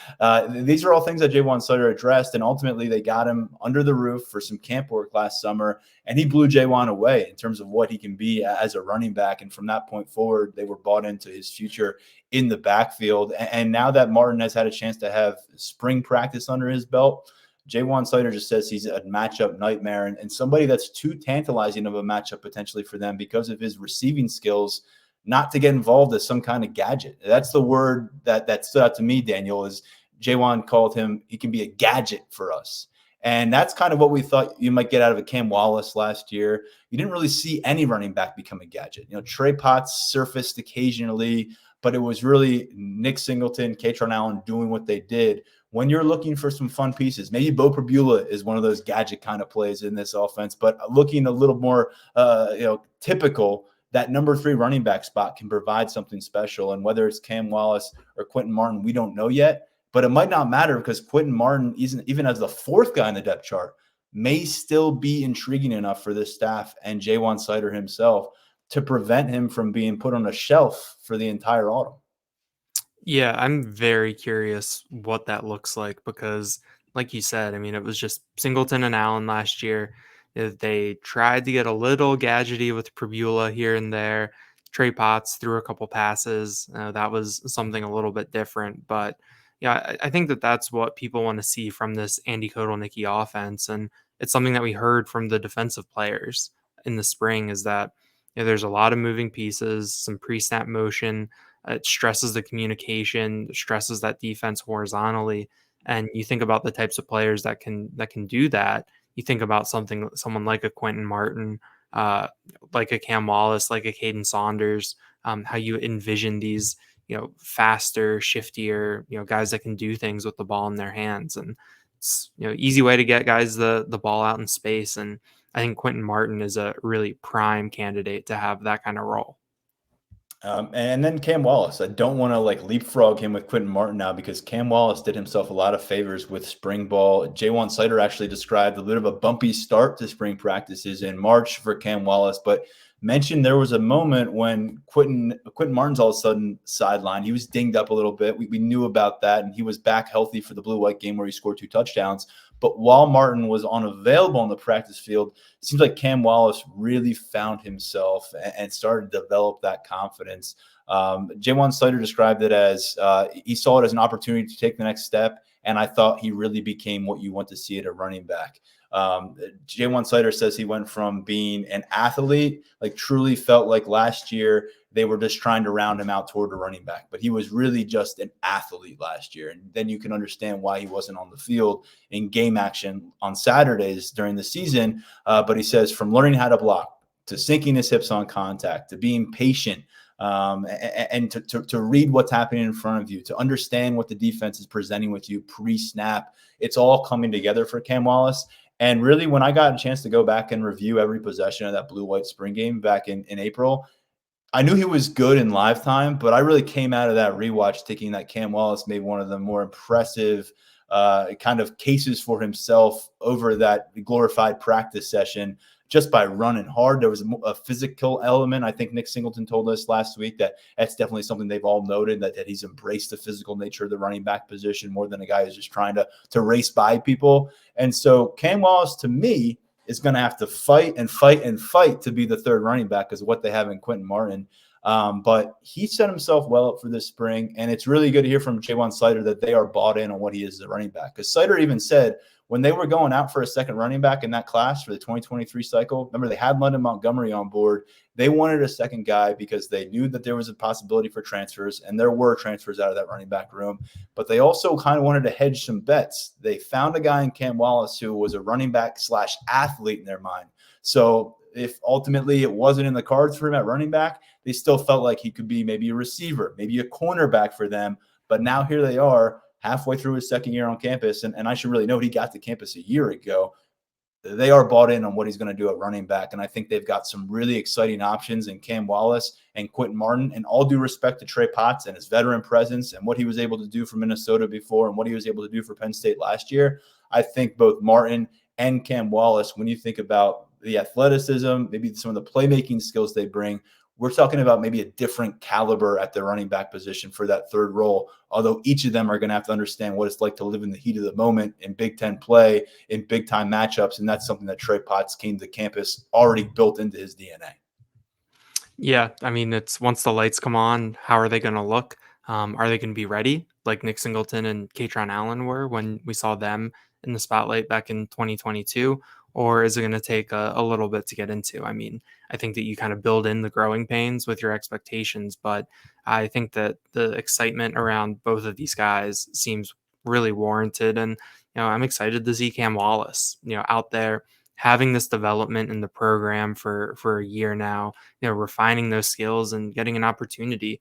These are all things that Jaywan Sider addressed, and ultimately they got him under the roof for some camp work last summer, and he blew Jaywan away in terms of what he can be as a running back. And from that point forward, they were bought into his future in the backfield. And now that Martin has had a chance to have spring practice under his belt, Jaywan Sider just says he's a matchup nightmare and somebody that's too tantalizing of a matchup potentially for them because of his receiving skills, not to get involved as some kind of gadget. That's the word that stood out to me, Daniel, is Jaywan called him, he can be a gadget for us. And that's kind of what we thought you might get out of a Cam Wallace last year. You didn't really see any running back become a gadget. Trey Potts surfaced occasionally, but it was really Nick Singleton, Katron Allen doing what they did. When you're looking for some fun pieces, maybe Bo Prabula is one of those gadget kind of plays in this offense, but looking a little more, typical, that number 3 running back spot can provide something special. And whether it's Cam Wallace or Quentin Martin, we don't know yet, but it might not matter because Quentin Martin, even as the 4th guy in the depth chart, may still be intriguing enough for this staff and Jaywan Sider himself to prevent him from being put on a shelf for the entire autumn. Yeah, I'm very curious what that looks like because, like you said, I mean, it was just Singleton and Allen last year. They tried to get a little gadgety with Prabula here and there. Trey Potts threw a couple passes. That was something a little bit different. But yeah, I think that's what people want to see from this Andy Kotelnicki offense. And it's something that we heard from the defensive players in the spring is that there's a lot of moving pieces, some pre-snap motion. It stresses the communication, stresses that defense horizontally. And you think about the types of players that can do that. You think about someone like a Quentin Martin, like a Cam Wallace, like a Caden Saunders, how you envision these, faster, shiftier, guys that can do things with the ball in their hands. And it's, easy way to get guys the ball out in space. And I think Quentin Martin is a really prime candidate to have that kind of role. And then Cam Wallace. I don't want to leapfrog him with Quentin Martin now because Cam Wallace did himself a lot of favors with spring ball. Jaywan Sider actually described a bit of a bumpy start to spring practices in March for Cam Wallace, but mentioned there was a moment when Quentin Martin's all of a sudden sidelined. He was dinged up a little bit. We knew about that, and he was back healthy for the blue-white game where he scored 2 touchdowns. But while Martin was unavailable on the practice field, it seems like Cam Wallace really found himself and started to develop that confidence. J1 Slater described it as he saw it as an opportunity to take the next step, and I thought he really became what you want to see at a running back. J1 Slater says he went from being an athlete, like truly felt like last year they were just trying to round him out toward a running back, but he was really just an athlete last year. And then you can understand why he wasn't on the field in game action on Saturdays during the season. But he says from learning how to block to sinking his hips on contact, to being patient, and to read what's happening in front of you, to understand what the defense is presenting with you pre-snap. It's all coming together for Cam Wallace. And really, when I got a chance to go back and review every possession of that blue-white spring game back in April, I knew he was good in live time, but I really came out of that rewatch thinking that Cam Wallace made one of the more impressive kind of cases for himself over that glorified practice session just by running hard. There was a physical element. I think Nick Singleton told us last week that that's definitely something they've all noted, that he's embraced the physical nature of the running back position more than a guy who's just trying to race by people. And so Cam Wallace, to me, is going to have to fight and fight and fight to be the third running back because of what they have in Quentin Martin. But he set himself well up for this spring, and it's really good to hear from J1 Slater that they are bought in on what he is as a running back. Because Slater even said when they were going out for a second running back in that class for the 2023 cycle, remember they had London Montgomery on board. They wanted a second guy because they knew that there was a possibility for transfers, and there were transfers out of that running back room. But they also kind of wanted to hedge some bets. They found a guy in Cam Wallace who was a running back / athlete in their mind. So if ultimately it wasn't in the cards for him at running back, they still felt like he could be maybe a receiver, maybe a cornerback for them. But now here they are halfway through his second year on campus. And I should really note he got to campus a year ago. They are bought in on what he's going to do at running back. And I think they've got some really exciting options in Cam Wallace and Quentin Martin. And all due respect to Trey Potts and his veteran presence and what he was able to do for Minnesota before and what he was able to do for Penn State last year, I think both Martin and Cam Wallace, when you think about the athleticism, maybe some of the playmaking skills they bring, we're talking about maybe a different caliber at the running back position for that third role, although each of them are going to have to understand what it's like to live in the heat of the moment in Big Ten play, in big-time matchups, and that's something that Trey Potts came to campus already built into his DNA. Yeah, I mean, it's once the lights come on, how are they going to look? Are they going to be ready like Nick Singleton and Katron Allen were when we saw them in the spotlight back in 2022? Or is it going to take a little bit to get into? I mean, I think that you kind of build in the growing pains with your expectations, but I think that the excitement around both of these guys seems really warranted. And, I'm excited to see Cam Wallace, out there having this development in the program for a year now, refining those skills and getting an opportunity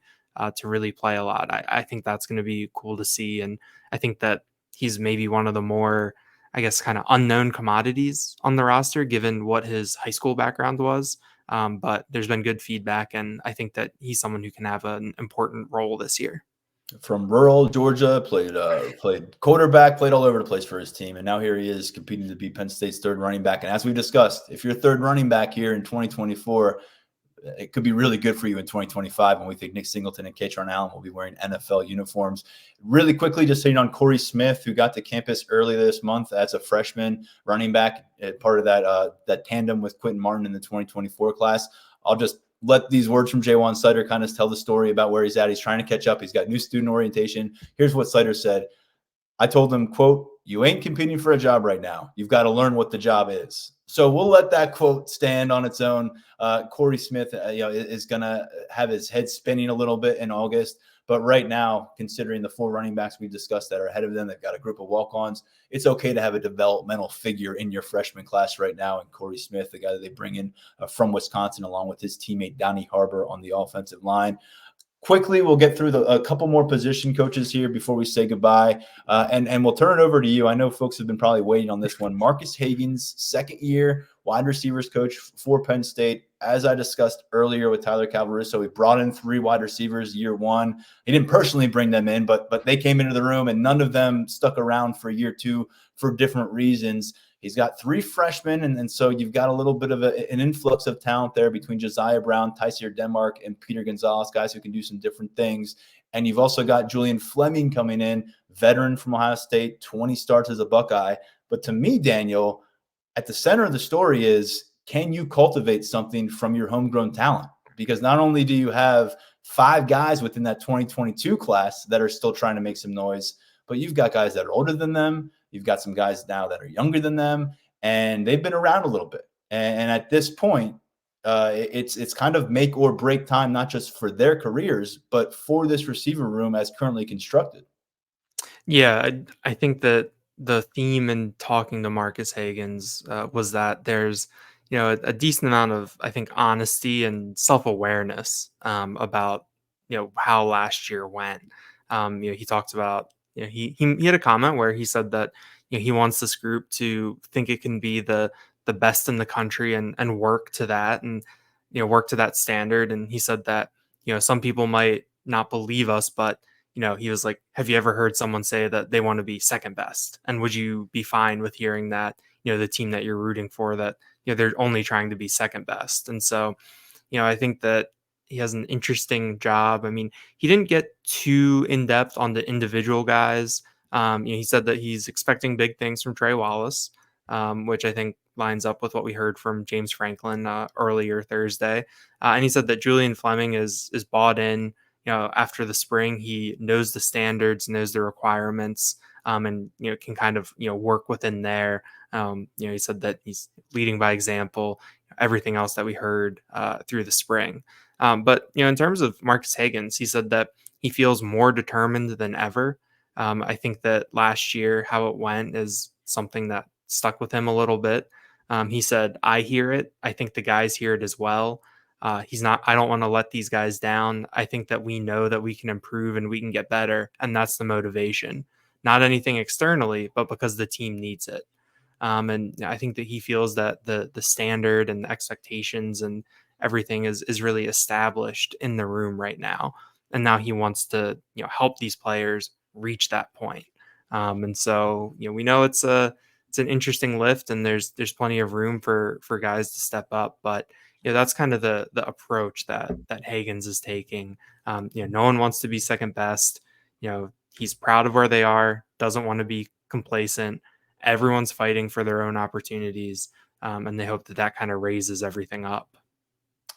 to really play a lot. I think that's going to be cool to see. And I think that he's maybe one of the more, I guess, kind of unknown commodities on the roster, given what his high school background was. But there's been good feedback, and I think that he's someone who can have an important role this year. From rural Georgia, played quarterback, played all over the place for his team, and now here he is competing to be Penn State's third running back. And as we discussed, if you're third running back here in 2024, it could be really good for you in 2025 when we think Nick Singleton and Katron Allen will be wearing NFL uniforms. Really quickly, just hitting on Corey Smith, who got to campus early this month as a freshman running back, part of that tandem with Quentin Martin in the 2024 class. I'll just let these words from J1 Slater kind of tell the story about where he's at. He's trying to catch up. He's got new student orientation. Here's what Slater said. I told him, quote, "You ain't competing for a job right now. You've got to learn what the job is." So we'll let that quote stand on its own. Corey Smith, is going to have his head spinning a little bit in August. But right now, considering the 4 running backs we discussed that are ahead of them, they've got a group of walk-ons. It's okay to have a developmental figure in your freshman class right now. And Corey Smith, the guy that they bring in from Wisconsin, along with his teammate Donnie Harbor on the offensive line. Quickly, we'll get through a couple more position coaches here before we say goodbye, and we'll turn it over to you. I know folks have been probably waiting on this one. Marcus Hagan's second year wide receivers coach for Penn State. As I discussed earlier with Tyler Calvaruso, he brought in 3 wide receivers year 1. He didn't personally bring them in, but they came into the room, and none of them stuck around for year 2 for different reasons. He's got 3 freshmen, and so you've got a little bit of an influx of talent there between Josiah Brown, Tysier Denmark, and Peter Gonzalez, guys who can do some different things. And you've also got Julian Fleming coming in, veteran from Ohio State, 20 starts as a Buckeye. But to me, Daniel, at the center of the story is, can you cultivate something from your homegrown talent? Because not only do you have 5 guys within that 2022 class that are still trying to make some noise. But you've got guys that are older than them. You've got some guys now that are younger than them, and they've been around a little bit. And at this point, it's kind of make or break time, not just for their careers, but for this receiver room as currently constructed. Yeah, I think that the theme in talking to Marcus Hagans was that there's, a decent amount of, I think, honesty and self-awareness about, how last year went. He talked about, he had a comment where he said that, he wants this group to think it can be the best in the country and work to that and, work to that standard. And he said that, some people might not believe us, but he was like, have you ever heard someone say that they want to be second best? And would you be fine with hearing that, the team that you're rooting for, that, they're only trying to be second best? And so, I think that he has an interesting job. I mean, he didn't get too in depth on the individual guys. He said that he's expecting big things from Trey Wallace, which I think lines up with what we heard from James Franklin earlier Thursday. And he said that Julian Fleming is bought in. After the spring, he knows the standards, knows the requirements, and, can kind of, work within there. He said that he's leading by example, everything else that we heard through the spring. But, in terms of Marcus Hagans, he said that he feels more determined than ever. I think that last year, how it went is something that stuck with him a little bit. He said, I hear it. I think the guys hear it as well. I don't want to let these guys down. I think that we know that we can improve and we can get better. And that's the motivation, not anything externally, but because the team needs it. And I think that he feels that the standard and the expectations and everything is really established in the room right now. And now he wants to, help these players reach that point. And so, we know it's an interesting lift and there's plenty of room for guys to step up, but that's kind of the approach that Hagans is taking. No one wants to be second best. He's proud of where they are, doesn't want to be complacent. Everyone's fighting for their own opportunities, and they hope that kind of raises everything up.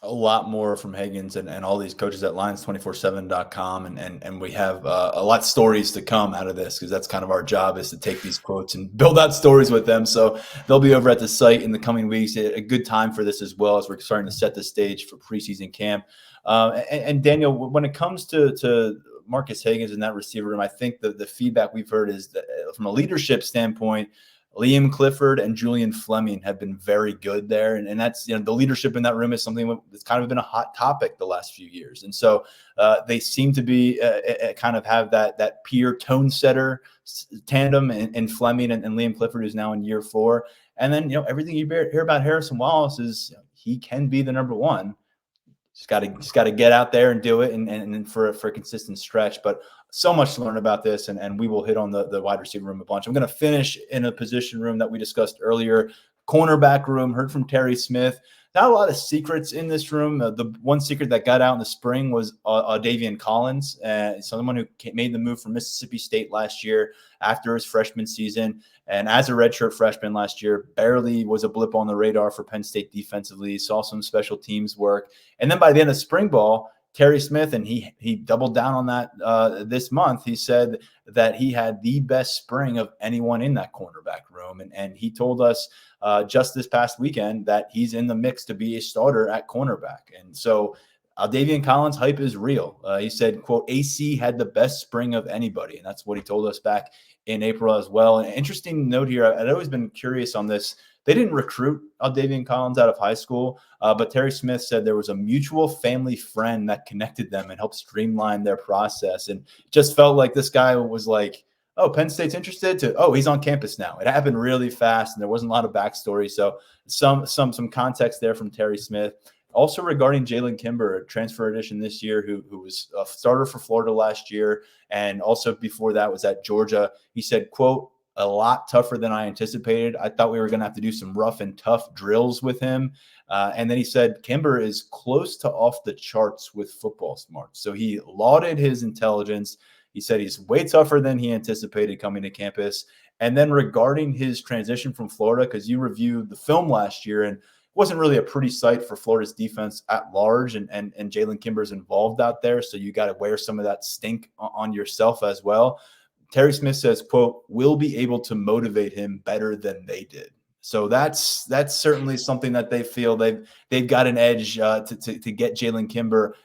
A lot more from Hagans and all these coaches at Lions247.com. And we have a lot of stories to come out of this, because that's kind of our job, is to take these quotes and build out stories with them. So they'll be over at the site in the coming weeks. A good time for this as well, as we're starting to set the stage for preseason camp. And Daniel, when it comes to Marcus Hagans in that receiver room, I think the feedback we've heard is that from a leadership standpoint, Liam Clifford and Julian Fleming have been very good there. And that's, the leadership in that room is something that's kind of been a hot topic the last few years. And so they seem to be kind of have that peer tone setter tandem in Fleming and Liam Clifford, who's now in year 4. And then, everything you hear about Harrison Wallace is he can be the number one. Just got to get out there and do it and for a consistent stretch. But so much to learn about this, and we will hit on the wide receiver room a bunch. I'm going to finish in a position room that we discussed earlier, cornerback room. Heard from Terry Smith. Not a lot of secrets in this room. The one secret that got out in the spring was Davian Collins, someone who made the move from Mississippi State last year after his freshman season. And as a redshirt freshman last year, barely was a blip on the radar for Penn State defensively, saw some special teams work. And then by the end of spring ball, Terry Smith, and he doubled down on that this month. He said that he had the best spring of anyone in that cornerback room. And he told us just this past weekend that he's in the mix to be a starter at cornerback. And so Davian Collins' hype is real. He said, quote, AC had the best spring of anybody. And that's what he told us back in April as well. An interesting note here, I'd always been curious on this. They didn't recruit Davian Collins out of high school, but Terry Smith said there was a mutual family friend that connected them and helped streamline their process. And just felt like this guy was like, oh, Penn State's interested, to, oh, he's on campus now. It happened really fast, and there wasn't a lot of backstory. So some context there from Terry Smith. Also regarding Jalen Kimber, a transfer addition this year, who was a starter for Florida last year, and also before that was at Georgia. He said, quote, a lot tougher than I anticipated. I thought we were going to have to do some rough and tough drills with him. And then he said, Kimber is close to off the charts with football smarts. So he lauded his intelligence. He said he's way tougher than he anticipated coming to campus. And then regarding his transition from Florida, because you reviewed the film last year, and wasn't really a pretty sight for Florida's defense at large, and Jalen Kimber's involved out there, so you got to wear some of that stink on yourself as well. Terry Smith says, quote, "We'll be able to motivate him better than they did." So that's certainly something that they feel they've got an edge to get Jalen Kimber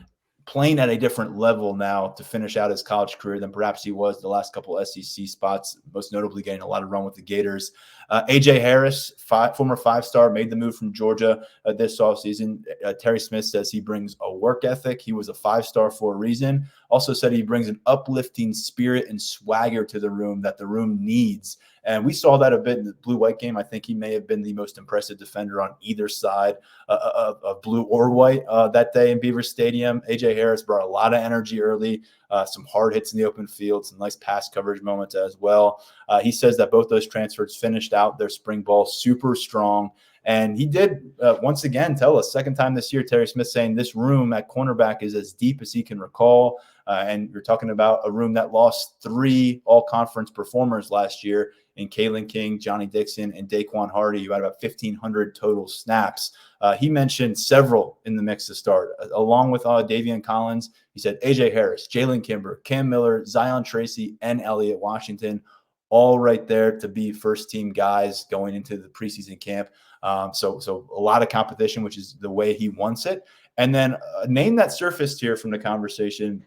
playing at a different level now to finish out his college career than perhaps he was the last couple of SEC spots, most notably getting a lot of run with the Gators. AJ Harris, former five-star, made the move from Georgia this offseason. Terry Smith says he brings a work ethic. He was a five-star for a reason. Also said he brings an uplifting spirit and swagger to the room that the room needs. And we saw that a bit in the blue-white game. I think he may have been the most impressive defender on either side of blue or white that day in Beaver Stadium. A.J. Harris brought a lot of energy early, some hard hits in the open field, some nice pass coverage moments as well. He says that both those transfers finished out their spring ball super strong. And he did, once again, tell us, second time this year, Terry Smith saying this room at cornerback is as deep as he can recall. And you're talking about a room that lost 3 all-conference performers last year in Kalen King, Johnny Dixon, and Daquan Hardy. You had about 1,500 total snaps. He mentioned several in the mix to start, along with Davian Collins. He said A.J. Harris, Jalen Kimber, Cam Miller, Zion Tracy, and Elliott Washington, all right there to be first-team guys going into the preseason camp. So a lot of competition, which is the way he wants it. And then a name that surfaced here from the conversation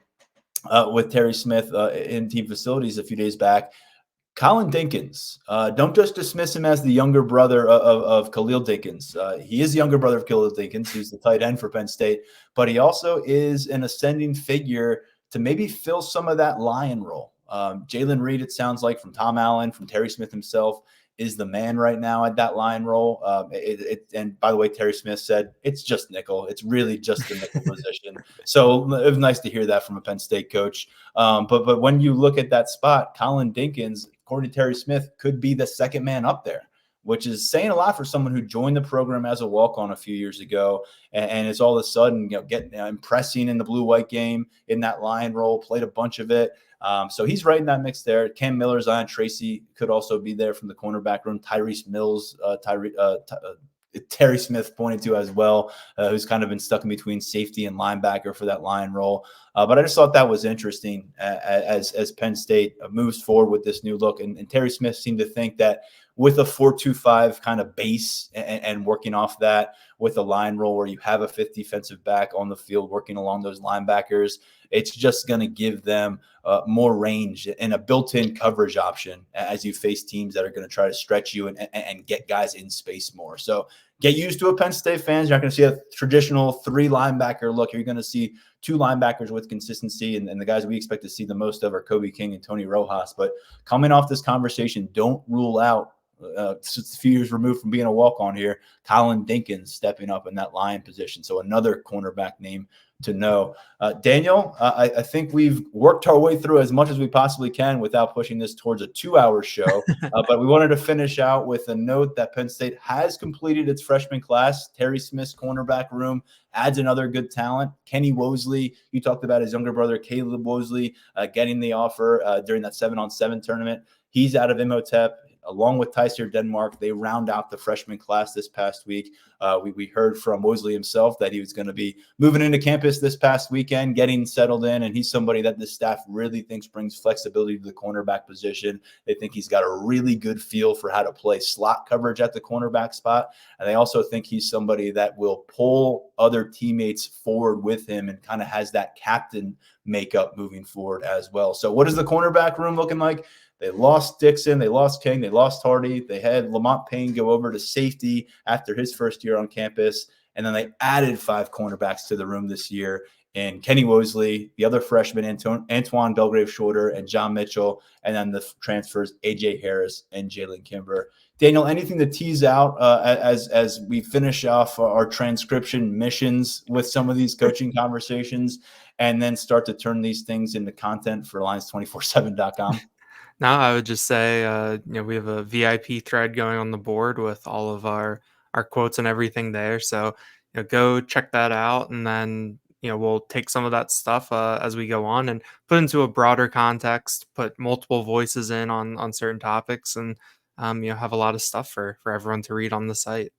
with Terry Smith in team facilities a few days back, Colin Dinkins. Don't just dismiss him as the younger brother of Khalil Dinkins. He is the younger brother of Khalil Dinkins, who's the tight end for Penn State, but he also is an ascending figure to maybe fill some of that lion role. Jalen Reed, it sounds like, from Tom Allen, from Terry Smith himself, is the man right now at that line role. And by the way, Terry Smith said it's just nickel. It's really just the nickel position. So it was nice to hear that from a Penn State coach. But when you look at that spot, Colin Dinkins, according to Terry Smith, could be the second man up there, which is saying a lot for someone who joined the program as a walk-on a few years ago and is all of a sudden impressing in the blue-white game in that line role, played a bunch of it. So he's right in that mix there. Cam Miller, Zion Tracy could also be there from the cornerback room. Tyrese Mills, Terry Smith pointed to as well, who's kind of been stuck in between safety and linebacker for that line role. But I just thought that was interesting as Penn State moves forward with this new look. And Terry Smith seemed to think that with a 4-2-5 kind of base and working off that with a line roll where you have a fifth defensive back on the field working along those linebackers, it's just going to give them more range and a built-in coverage option as you face teams that are going to try to stretch you and get guys in space more. So get used to it, Penn State fans. You're not going to see a traditional 3 linebacker look. You're going to see 2 linebackers with consistency, and the guys we expect to see the most of are Kobe King and Tony Rojas. But coming off this conversation, don't rule out, just a few years removed from being a walk-on here, Colin Dinkins stepping up in that line position. So another cornerback name to know. Daniel, I think we've worked our way through as much as we possibly can without pushing this towards a 2-hour show. But we wanted to finish out with a note that Penn State has completed its freshman class. Terry Smith's cornerback room adds another good talent. Kenny Wosley, you talked about his younger brother, Caleb Wosley, getting the offer during that 7-on-7 tournament. He's out of Imhotep. Along with Tyser Denmark, they round out the freshman class this past week. We heard from Mosley himself that he was going to be moving into campus this past weekend, getting settled in, and he's somebody that the staff really thinks brings flexibility to the cornerback position. They think he's got a really good feel for how to play slot coverage at the cornerback spot, and they also think he's somebody that will pull other teammates forward with him and kind of has that captain makeup moving forward as well. So what is the cornerback room looking like? They lost Dixon, they lost King, they lost Hardy. They had Lamont Payne go over to safety after his first year on campus. And then they added 5 cornerbacks to the room this year. And Kenny Wosley, the other freshman, Antoine Belgrave-Shorter, and John Mitchell. And then the transfers, A.J. Harris and Jalen Kimber. Daniel, anything to tease out as we finish off our transcription missions with some of these coaching conversations and then start to turn these things into content for Lions247.com? Now, I would just say, we have a VIP thread going on the board with all of our quotes and everything there. So, go check that out, and then we'll take some of that stuff as we go on and put into a broader context, put multiple voices in on certain topics, and have a lot of stuff for everyone to read on the site.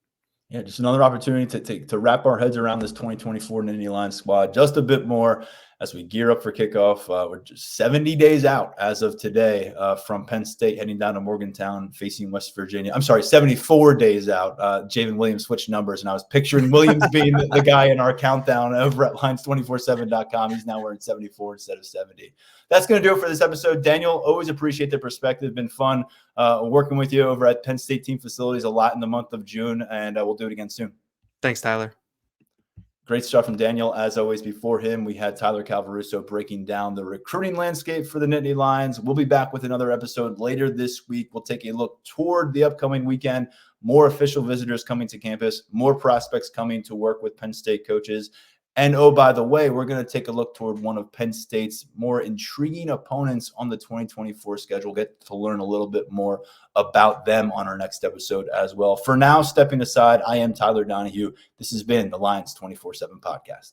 Yeah, just another opportunity to wrap our heads around this 2024 Nittany Lions squad just a bit more as we gear up for kickoff. We're just 70 days out as of today from Penn State heading down to Morgantown facing West Virginia. I'm sorry, 74 days out. Javen Williams switched numbers, and I was picturing Williams being the guy in our countdown over at Lions247.com. He's now wearing 74 instead of 70. That's going to do it for this episode. Daniel, always appreciate the perspective. Been fun working with you over at Penn State team facilities a lot in the month of June, and we'll do it again soon. Thanks, Tyler. Great stuff from Daniel. As always, before him, we had Tyler Calvaruso breaking down the recruiting landscape for the Nittany Lions. We'll be back with another episode later this week. We'll take a look toward the upcoming weekend. More official visitors coming to campus, more prospects coming to work with Penn State coaches. And oh, by the way, we're going to take a look toward one of Penn State's more intriguing opponents on the 2024 schedule. Get to learn a little bit more about them on our next episode as well. For now, stepping aside, I am Tyler Donahue. This has been the Lions 24/7 podcast.